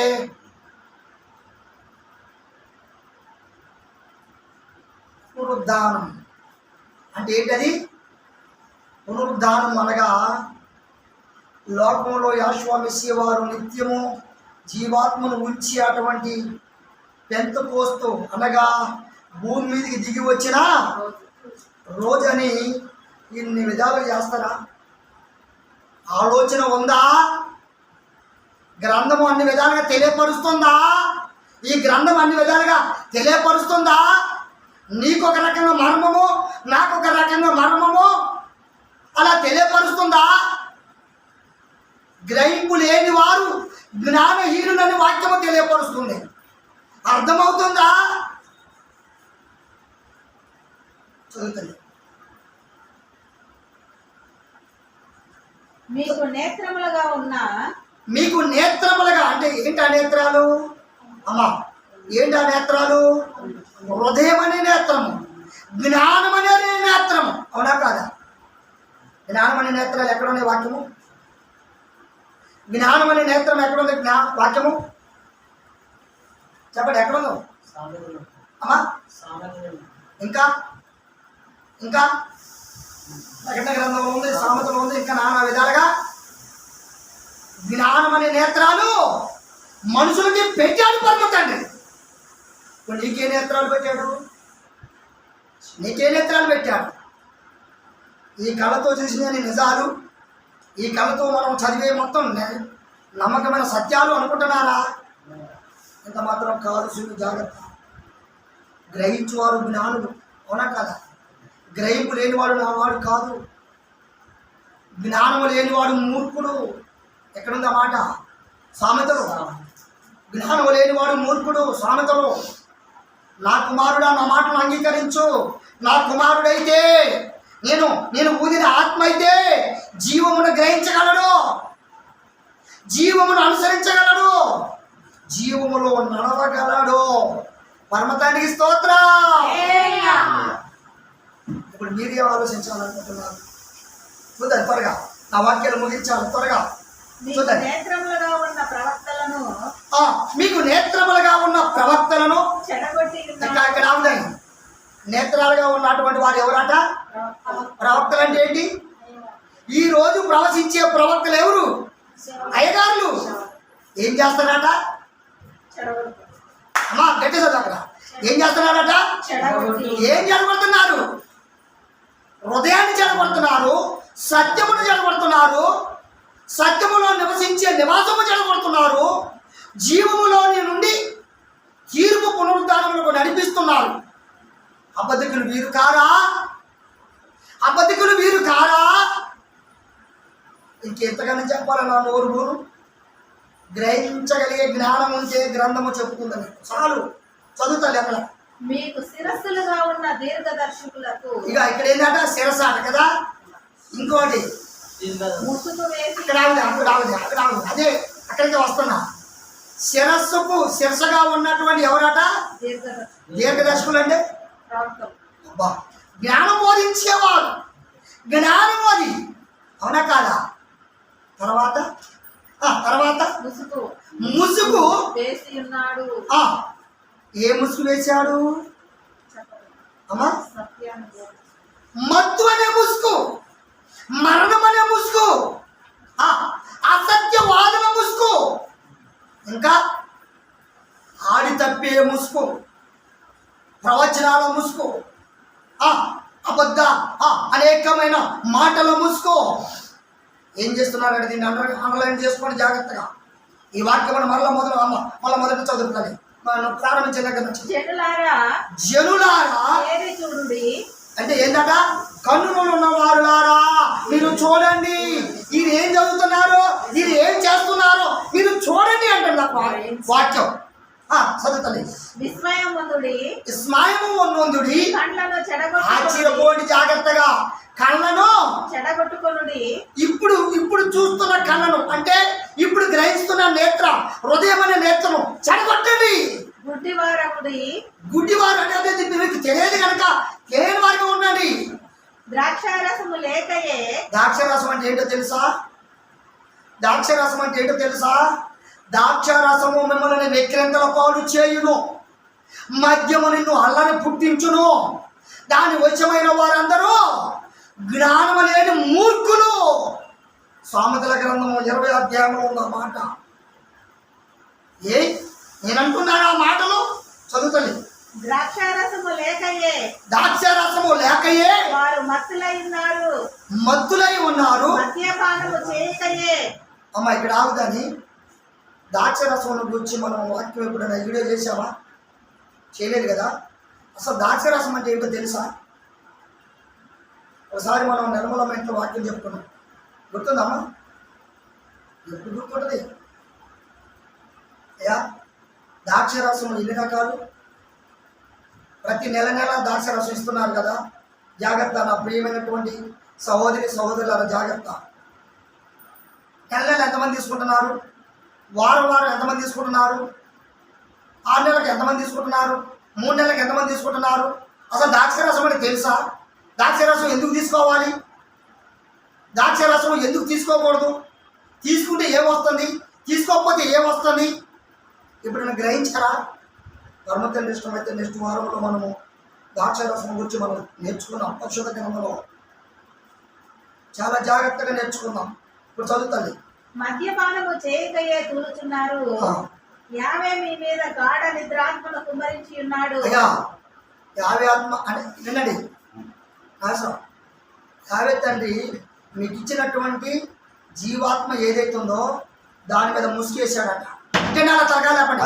పునరుద్ధానం అంటే ఏంటది? పునరుద్ధానం అనగా లోకంలో యెహోవా మెస్సీయ వారు నిత్యము జీవాత్మను ఉంచి అటువంటి పెంతెకోస్తు అనగా భూమి మీదకి దిగి వచ్చిన రోజని ఇన్ని విధాలు చేస్తారా? ఆలోచన ఉందా? గ్రంథము అన్ని విధాలుగా తెలియపరుస్తుందా? ఈ గ్రంథం అన్ని విధాలుగా తెలియపరుస్తుందా? నీకొక రకంగా మర్మము, నాకొక రకంగా మర్మము అలా తెలియపరుస్తుందా? గ్రహింపు లేని వారు జ్ఞానహీనులని వాక్యము తెలియపరుస్తుంది. అర్థమవుతుందా? చదువుతుంది. మీకు నేత్రములుగా అంటే ఏంటి ఆ నేత్రాలు? అమ్మా, ఏంటి ఆ నేత్రాలు? హృదయం అనే నేత్రము, జ్ఞానం అనే నేత్రము. అవునా కాదా? జ్ఞానం అనే నేత్రాలు ఎక్కడున్నాయి వాక్యము? జ్ఞానం అనే నేత్రం ఎక్కడుంది వాక్యము? చెప్పండి, ఎక్కడుందో అమ్మా? ఇంకా ఇంకా ప్రకటన గ్రంథంలో ఉంది, సామెతలో ఉంది, ఇంకా నానా విధాలుగా జ్ఞానం అనే నేత్రాలు మనుషులకి పెట్టాడు పరమ తండ్రి. నీకే నేత్రాలు పెట్టాడు? నీకే నేత్రాలు పెట్టాడు? ఈ కళ్ళతో చూసిన నిజాలు, ఈ కళ్ళతో మనం చదివే మొత్తం నమ్మకమైన సత్యాలు అనుకుంటున్నారా? ఇంత మాత్రం కాదు. సుమి జాగ్రత్త. గ్రహించువారు జ్ఞానులు. అవునా కాదా? గ్రహింపు లేనివాడు నా వాడు కాదు. జ్ఞానము లేనివాడు మూర్ఖుడు. ఎక్కడుంది ఆ మాట? సామెతలు. జ్ఞానము లేనివాడు మూర్ఖుడు. సామెతలు. నా కుమారుడా నా మాటను అంగీకరించు. నా కుమారుడైతే నేను ఊదిన ఆత్మ అయితే జీవమును గ్రహించగలడు, జీవమును అనుసరించగలడు, జీవములో నడవగలడు. పరమతానికి స్తోత్రం. ఇప్పుడు మీరే ఆలోచించాలనుకుంటున్నారు. చూద్దాం త్వరగా, నా వాక్యాలు ముగించాలి త్వరగా. మీకు నేత్రములుగా ఉన్న ప్రవక్తలను చెడగొట్టి ఇక్కడ ఆవుదాయి. నేత్రాలుగా ఉన్నటువంటి వారు ఎవరట? ప్రవక్తలు అంటే ఏంటి? ఈ రోజు ప్రవచించే ప్రవక్తలు ఎవరు? అయ్యగారులు. ఏం చేస్తారట? అమ్మా గట్టి చదువు. అక్కడ ఏం చేస్తున్నారట? ఏం చెడగొడుతున్నారు? హృదయాన్ని చెడగొడుతున్నారు, సత్యమును చెడగొడుతున్నారు, సత్యములో నివసించే నివాసము చెడగొడుతున్నారు, జీవములోని నుండి తీర్పు పునరుద్ధానములకు నడిపిస్తున్నారు. అబద్ధికులు వీరు కారా? అబద్ధికులు వీరు కారా? ఇంకెంతగానో చెప్పాలి నా నోరు బోరు. గ్రహించగలిగే జ్ఞానం ఉంటే గ్రంథము చెప్పుకుందని చాలు. చదువుతాను అక్కడ మీకు శిరస్సులుగా ఉన్న దీర్ఘదర్శకులకు ఇక ఇక్కడ ఏంటంటే శిరస్సు అట కదా. ఇంకోటి ముసుగు వేసి అక్కడ అదే అక్కడికి వస్తున్నా. శిరస్సుగా ఉన్నటువంటి ఎవరట? దీర్ఘదర్శకులు అంటే ప్రవక్తలు. అబ్బా, జ్ఞానం బోధించేవారు, జ్ఞానం అది, అవునా కాదా? తర్వాత ముసుగు వేసి ఉన్నాడు. ఏ ముసుగు వేశాడు అమ్మా? సత్యాన్ని మత్తు అనే ముసుగు, మరణం అనే ముసుగు, అసత్యవాదన ముసుగు, ఇంకా ఆడి తప్పే ముసుగు, ప్రవచనాల ముసుగు, అబద్ధ అనేకమైన మాటల ముసుగు. ఏం చేస్తున్నారంటే దీన్ని అండర్లైన్ చేసుకోండి జాగ్రత్తగా. ఈ వాక్యం మనం మళ్ళీ మొదటి చదువుతుంది. మనం ప్రారంభించే దగ్గర నుంచి జనులారా అంటే ఏంటట? కన్నులు ఉన్నవారులారా మీరు చూడండి, ఇది ఏం చదువుతున్నారు, ఇది ఏం చేస్తున్నారు, మీరు చూడండి అంటారు నాకు వాక్యం. చదువుతుంది. విస్మయము ఉన్నొందుడి, ఆశ్చర్యపోండి జాగ్రత్తగా. కళ్ళను చెడగొట్టుకొనుడి. ఇప్పుడు చూస్తున్న కళ్ళను అంటే ఇప్పుడు గ్రహిస్తున్న నేత్రం, హృదయం అనే నేత్రము చెడగొట్టండి. గుడ్డివారు అనేది మీకు తెలియదు కనుక తెలియని వారిగా ఉండండి. ద్రాక్షారసము లేకయే. ద్రాక్షారసం అంటే ఏంటో తెలుసా? ద్రాక్షారసము మిమ్మల్ని వెక్కిరింతల పాలు చేయును, మద్యము నిన్ను అల్లని పుట్టించును, దాని వశమైన వారందరూ జ్ఞానము లేని మూర్ఖులు. సామెతల గ్రంథము 20వ అధ్యాయంలో ఉన్న మాట. నేనంటున్నాను ఆ మాటలు చదువుతుంది. ద్రాక్షారసము లేకయే వారు మత్తులై ఉన్నారు. మద్యపానము చేయకయే. అమ్మ ఇక్కడ ఆగుదని. ద్రాక్షరసం గురించి మనం వాక్యం ఎప్పుడైనా వీడియో చేసామా? చేయలేదు కదా. అసలు ద్రాక్షరసం అంటే ఏంటో తెలుసా? ఒకసారి మనం నిర్మల ఇంట్లో వాక్యం చెప్పుకున్నాం, గుర్తుందమ్మా? ఎప్పుడు గుర్తుంటుంది? అయ్యా, ద్రాక్షరసం ఎన్ని రకాలు? ప్రతి నెల ద్రాక్షరసం ఇస్తున్నారు కదా. జాగ్రత్త నా ప్రియమైనటువంటి సహోదరులారా, జాగ్రత్త. నెల ఎంతమంది తీసుకుంటున్నారు? వారం ఎంతమంది తీసుకుంటున్నారు? 6 నెలలకు ఎంతమంది తీసుకుంటున్నారు? 3 నెలలకు ఎంతమంది తీసుకుంటున్నారు? అసలు ద్రాక్షరసం అని తెలుసా? ద్రాక్షరసం ఎందుకు తీసుకోవాలి? ద్రాక్షరసం ఎందుకు తీసుకోకూడదు? తీసుకుంటే ఏమొస్తుంది, తీసుకోకపోతే ఏమొస్తుంది? ఇప్పుడు గ్రహించారా? ధర్మతల్లి ఇష్టమైతే నెక్స్ట్ వారంలో మనము ద్రాక్షరసం గురించి మనం నేర్చుకున్నాం. పరిశుద్ధ గ్రంథంలో చాలా జాగ్రత్తగా నేర్చుకున్నాం. ఇప్పుడు చదువుతుంది. మద్యపానము చేయకయే తూలుచున్నారు. యావే మీ మీద గాఢ నిద్రాత్మను కుమ్మరించి ఉన్నాడు. యావే ఆత్మ అంటే వినండి, యావే తండ్రి మీకు ఇచ్చినటువంటి జీవాత్మ ఏదైతే ఉందో దాని మీద ముసుగు వేశాడట. అంటే అలా తరగాలేపండి.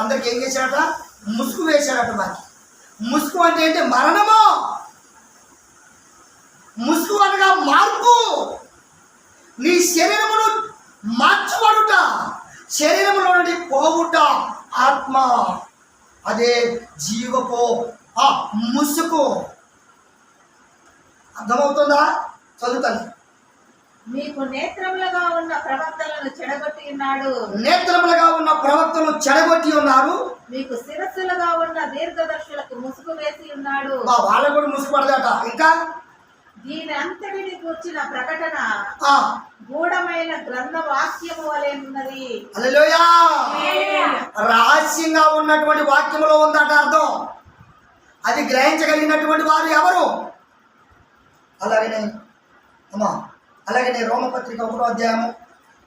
అందరికి ఏం చేశాడట? ముసుగు వేశాడట. మరి ముసుగు అంటే ఏంటి? మరణము. ముసుగు అనగా మార్పు. నీ శరీరమును మార్చబడుట, శరీరంలో నుండి పోవుట ఆత్మ, అదే జీవపు ముసుగు. అర్థమవుతుందా? చదువుతాను. మీకు నేత్రములుగా ఉన్న ప్రవక్తలను చెడగొట్టి ఉన్నారు. మీకు శిరస్సులుగా ఉన్న దీర్ఘదర్శులకు ముసుగు వేసి ఉన్నాడు. వాళ్ళకు కూడా ముసుగు పడదట. ఇంకా దీని అంతటిని కూర్చిన ప్రకటన గూఢమైన గ్రంథ వాక్యము వలె ఉన్నది. హల్లెలూయా. రహస్యంగా ఉన్నటువంటి వాక్యములో ఉందట అర్థం. అది గ్రహించగలిగినటువంటి వారు ఎవరు? అలాగే రోమపత్రిక 1వ అధ్యాయము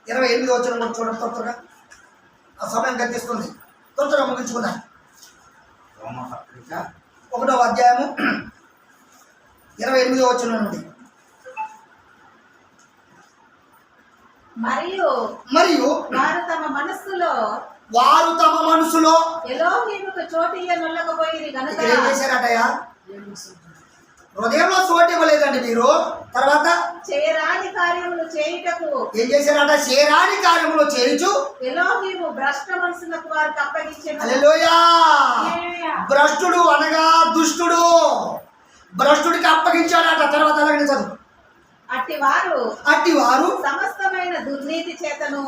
28వ వచనం కూడా చూడండి. తొందరగా ఆ సమయం గతిస్తుంది, తొందరగా ముగించుకున్నాను. రోమపత్రిక 1వ అధ్యాయము 28వ వచనం నుండి. మరియు వారు తమ మనస్సులో ఎలోహీముకు చోటియ్య నొల్లకపోయిరి గనుక. ఏం చేశారటయ్యా? హృదయంలో చోటు ఇవ్వలేదండి మీరు. తర్వాత చేయరాని కార్యములు చేయుటకు ఏం చేశారట? చేరాని కార్యములు చేయుచు ఎలోహీము భ్రష్ట మనసులకు వారికి అప్పగించెను. హల్లెలూయా. భ్రష్టుడు అనగా దుష్టుడు, భ్రష్టుడికి అప్పగించాడట. తర్వాత అలాగే చదువు. అట్టి వారు సమస్తమైన దుర్నీతి చేతను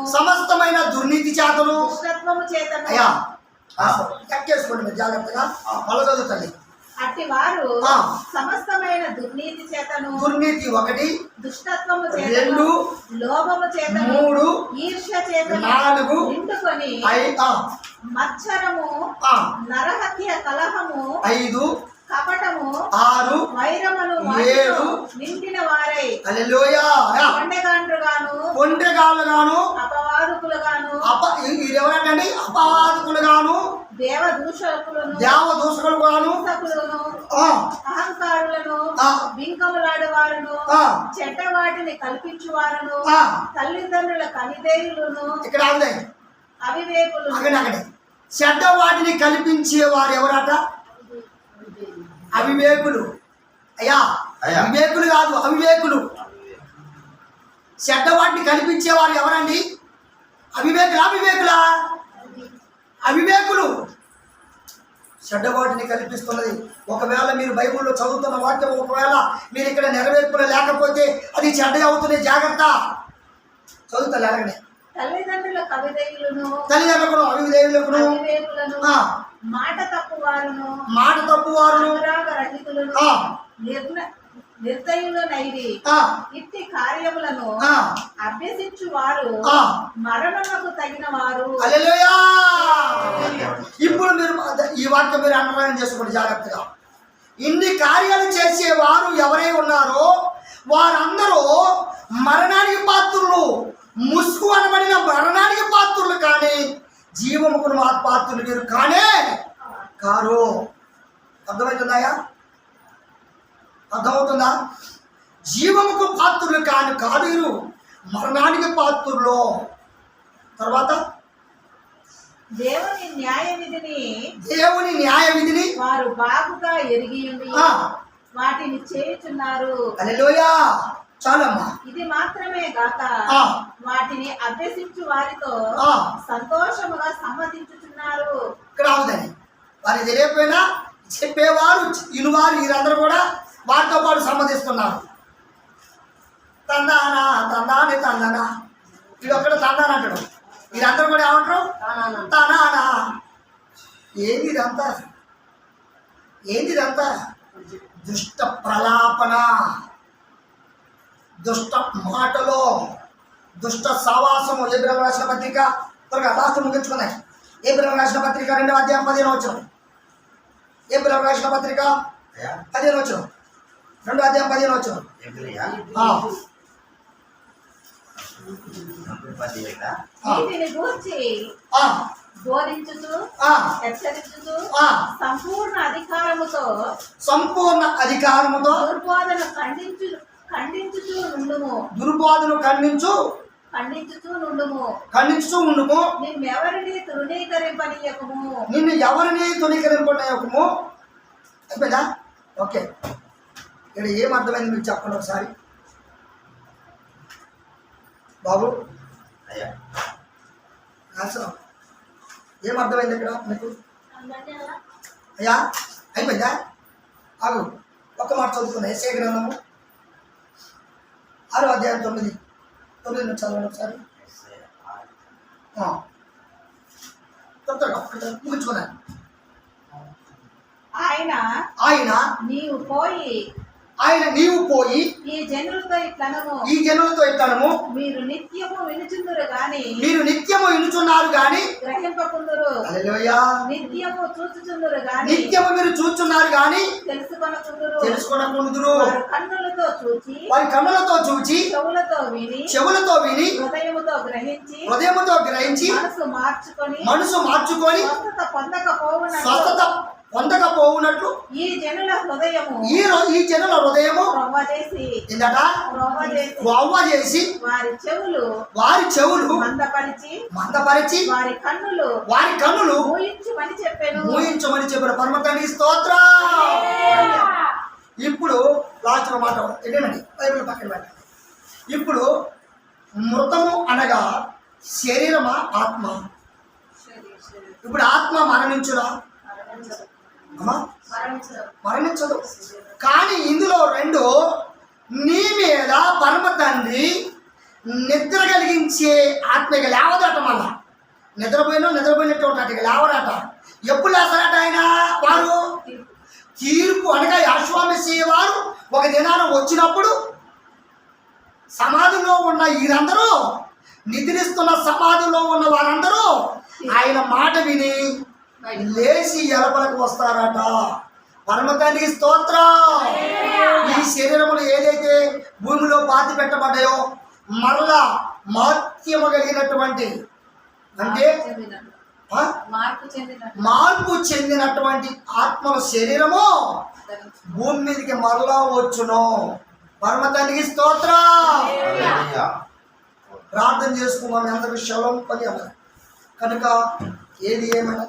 దుష్టత్వము చేతను అయ్యా ఎక్కేసుకోండి మీరు జాగ్రత్తగా. మళ్ళీ చదువుతండి. అట్టి వారు సమస్తమైన దుర్నీతి చేతను దుర్నీతి 1, దుష్టత్వము 2, చేతను లోభము చేతను 3, ఈర్ష్య చేతను 4 నిండుకొని 5 మత్సరము నరహత్య కలహము 5 కపటము 6 వైరములు 7 నిండిన వారై హల్లెలూయా. కొండగాండ్రుగాను అపవాదుకులుగాను ఎవరండి? అపవాదుకులుగాను దేవదూషకులను అహంకారులను బింకములాడు వారును చెడ్డ వాటిని కల్పించువారును తల్లిదండ్రుల కనిదేయులను ఇక్కడ అవివేకులు చెడ్డ వాటిని కల్పించే వారు ఎవరట? అవివేకులు. అయ్యా వివేకులు కాదు, అవివేకులు. చెడ్డ వాటిని కల్పించేవారు ఎవరండి? అవివేకులా? అవివేకులు చెడ్డ వాటిని కల్పిస్తున్నది. ఒకవేళ మీరు బైబిల్లో చదువుతున్న వాక్యం ఒకవేళ మీరు ఇక్కడ నెరవేర్పులు లేకపోతే అది చెడ్డ అవుతుంది. జాగ్రత్త. చదువుతా లేదండి. తల్లిదండ్రులకు అవిధేయులకు మాట తప్పువారును నిర్దయులనైరి ఇట్టి కార్యములను అభ్యసించు వారు మరణములకు తగిన వారు. హల్లెలూయా. ఇప్పుడు మీరు ఈ వాక్యం మీరు అండర్లైన్ చేసుకోండి జాగ్రత్తగా. ఇన్ని కార్యాలు చేసేవారు ఎవరై ఉన్నారో వారందరూ మరణానికి పాత్రులు. ముసుగు అనబడిన మరణానికి పాత్రులు కానీ జీవముకు పాత్రులు మీరు కానే కారు. అర్థమవుతుందాయా? అర్థమవుతుందా? జీవముకు పాత్రులు కాదు వీరు, మరణానికి పాత్రులు. తర్వాత దేవుని న్యాయ విధిని వారు బాగుగా ఎరిగి వాటిని చేయుచున్నారు. హల్లెలూయా. చాలమ్మా. ఇది మాత్రమే గాక వాటిని అభ్యసించు వారితో సంతోషముగా సమ్మతించుచున్నారు. ఇక్కడ అవుదని వారికి తెలియకపోయినా చెప్పేవారు ఇనువారు వీరందరూ కూడా వారితో పాటు సమ్మతిస్తున్నారు. తందానా తందాని తందనా, వీడు ఒక్కడ తందాన అంటాడు. వీరందరూ కూడా ఏమంటారు? తనానా. ఏందిదంతా? దుష్ట ప్రలాపన, దుష్ట మాటలో, దుష్ట సావాసము. ఏబ్రాహీము రాసిన పత్రిక త్వరగా రాష్ట్రం ముగించుకున్నాయి. ఏబ్రాహీము రాసిన పత్రిక 2వ అధ్యాయం 15వ వచనం. ఏబ్రాహీము రాసిన పత్రిక 15వ వచనం, 2వ అధ్యాయం 15వ వచనం. వీటిని గూర్చి బోధించుచు హెచ్చరించుచు సంపూర్ణ అధికారముతో దుర్బోధన ఖండించుచు నుండుము. నిన్ను ఎవరిని తృణీకరింపనీయకము. అయిపోయిందా? ఓకే. ఇక్కడ ఏం అర్థమైంది మీకు చెప్పండి ఒకసారి బాబు. ఏం అర్థమైంది ఇక్కడ మీకు? అయ్యా అయిపోయిందా? ఆగు, ఒక్క మాట చదువుకున్నా. యెషయా గ్రంథము 6వ అధ్యాయం 9 నుంచి చదవండి ఒకసారి. ముగించుకున్నాను. ఆయన నీవు పోయి ఈ జనులతో ఇట్లనము మీరు నిత్యము వినుచున్నారు గాని గ్రహింపకుందురు. హల్లెలూయా. నిత్యము మీరు చూచున్నారు గాని తెలుసుకొనకుందురు. వారి కన్నులతో చూచి చెవులతో విని హృదయముతో గ్రహించి మనసు మార్చుకొని స్వస్థత పొందకపోవునట్లు ఈ జనుల హృదయము రవ్వ చేసి వారి చెవులు మందపరిచి వారి కన్నులు మూయించమని చెప్పాను. పరమ తండ్రి స్తోత్రం. ఇప్పుడు లాస్ట్ మాట ఏంటండి బైబిల్ పక్కన పెట్టండి. ఇప్పుడు మృతము అనగా శరీరమా ఆత్మ? ఇప్పుడు ఆత్మ మరణించురా అమ్మా? మరణించదు. కానీ ఇందులో రెండు, నీ మీద పరమ తండ్రి నిద్ర కలిగించే ఆత్మగా లేవదట. మళ్ళా నిద్రపోయినట్టు ఉంటాడు, ఇక లేవరాట. ఎప్పుడు లేస్తారట ఆయన? వారు తీర్పు అనగా యాశ్వామిసే వారు ఒక దినాన వచ్చినప్పుడు సమాధిలో ఉన్న వీరందరూ, నిద్రిస్తున్న సమాధిలో ఉన్న వారందరూ ఆయన మాట విని లేచి ఎలపలకు వస్తారట. పరమతానికి స్తోత్రం. ఈ శరీరములు ఏదైతే భూమిలో పాతి పెట్టబడ్డాయో మరలా మాత్యము కలిగినటువంటి, అంటే మార్పు చెందినటువంటి ఆత్మల శరీరము భూమి మీదకి మరలా వచ్చును. పరమతానికి స్తోత్రం. ప్రార్థన చేసుకున్నాం అందరి విషయంలో పని అవ్వాలి కనుక ఏది ఏమైనా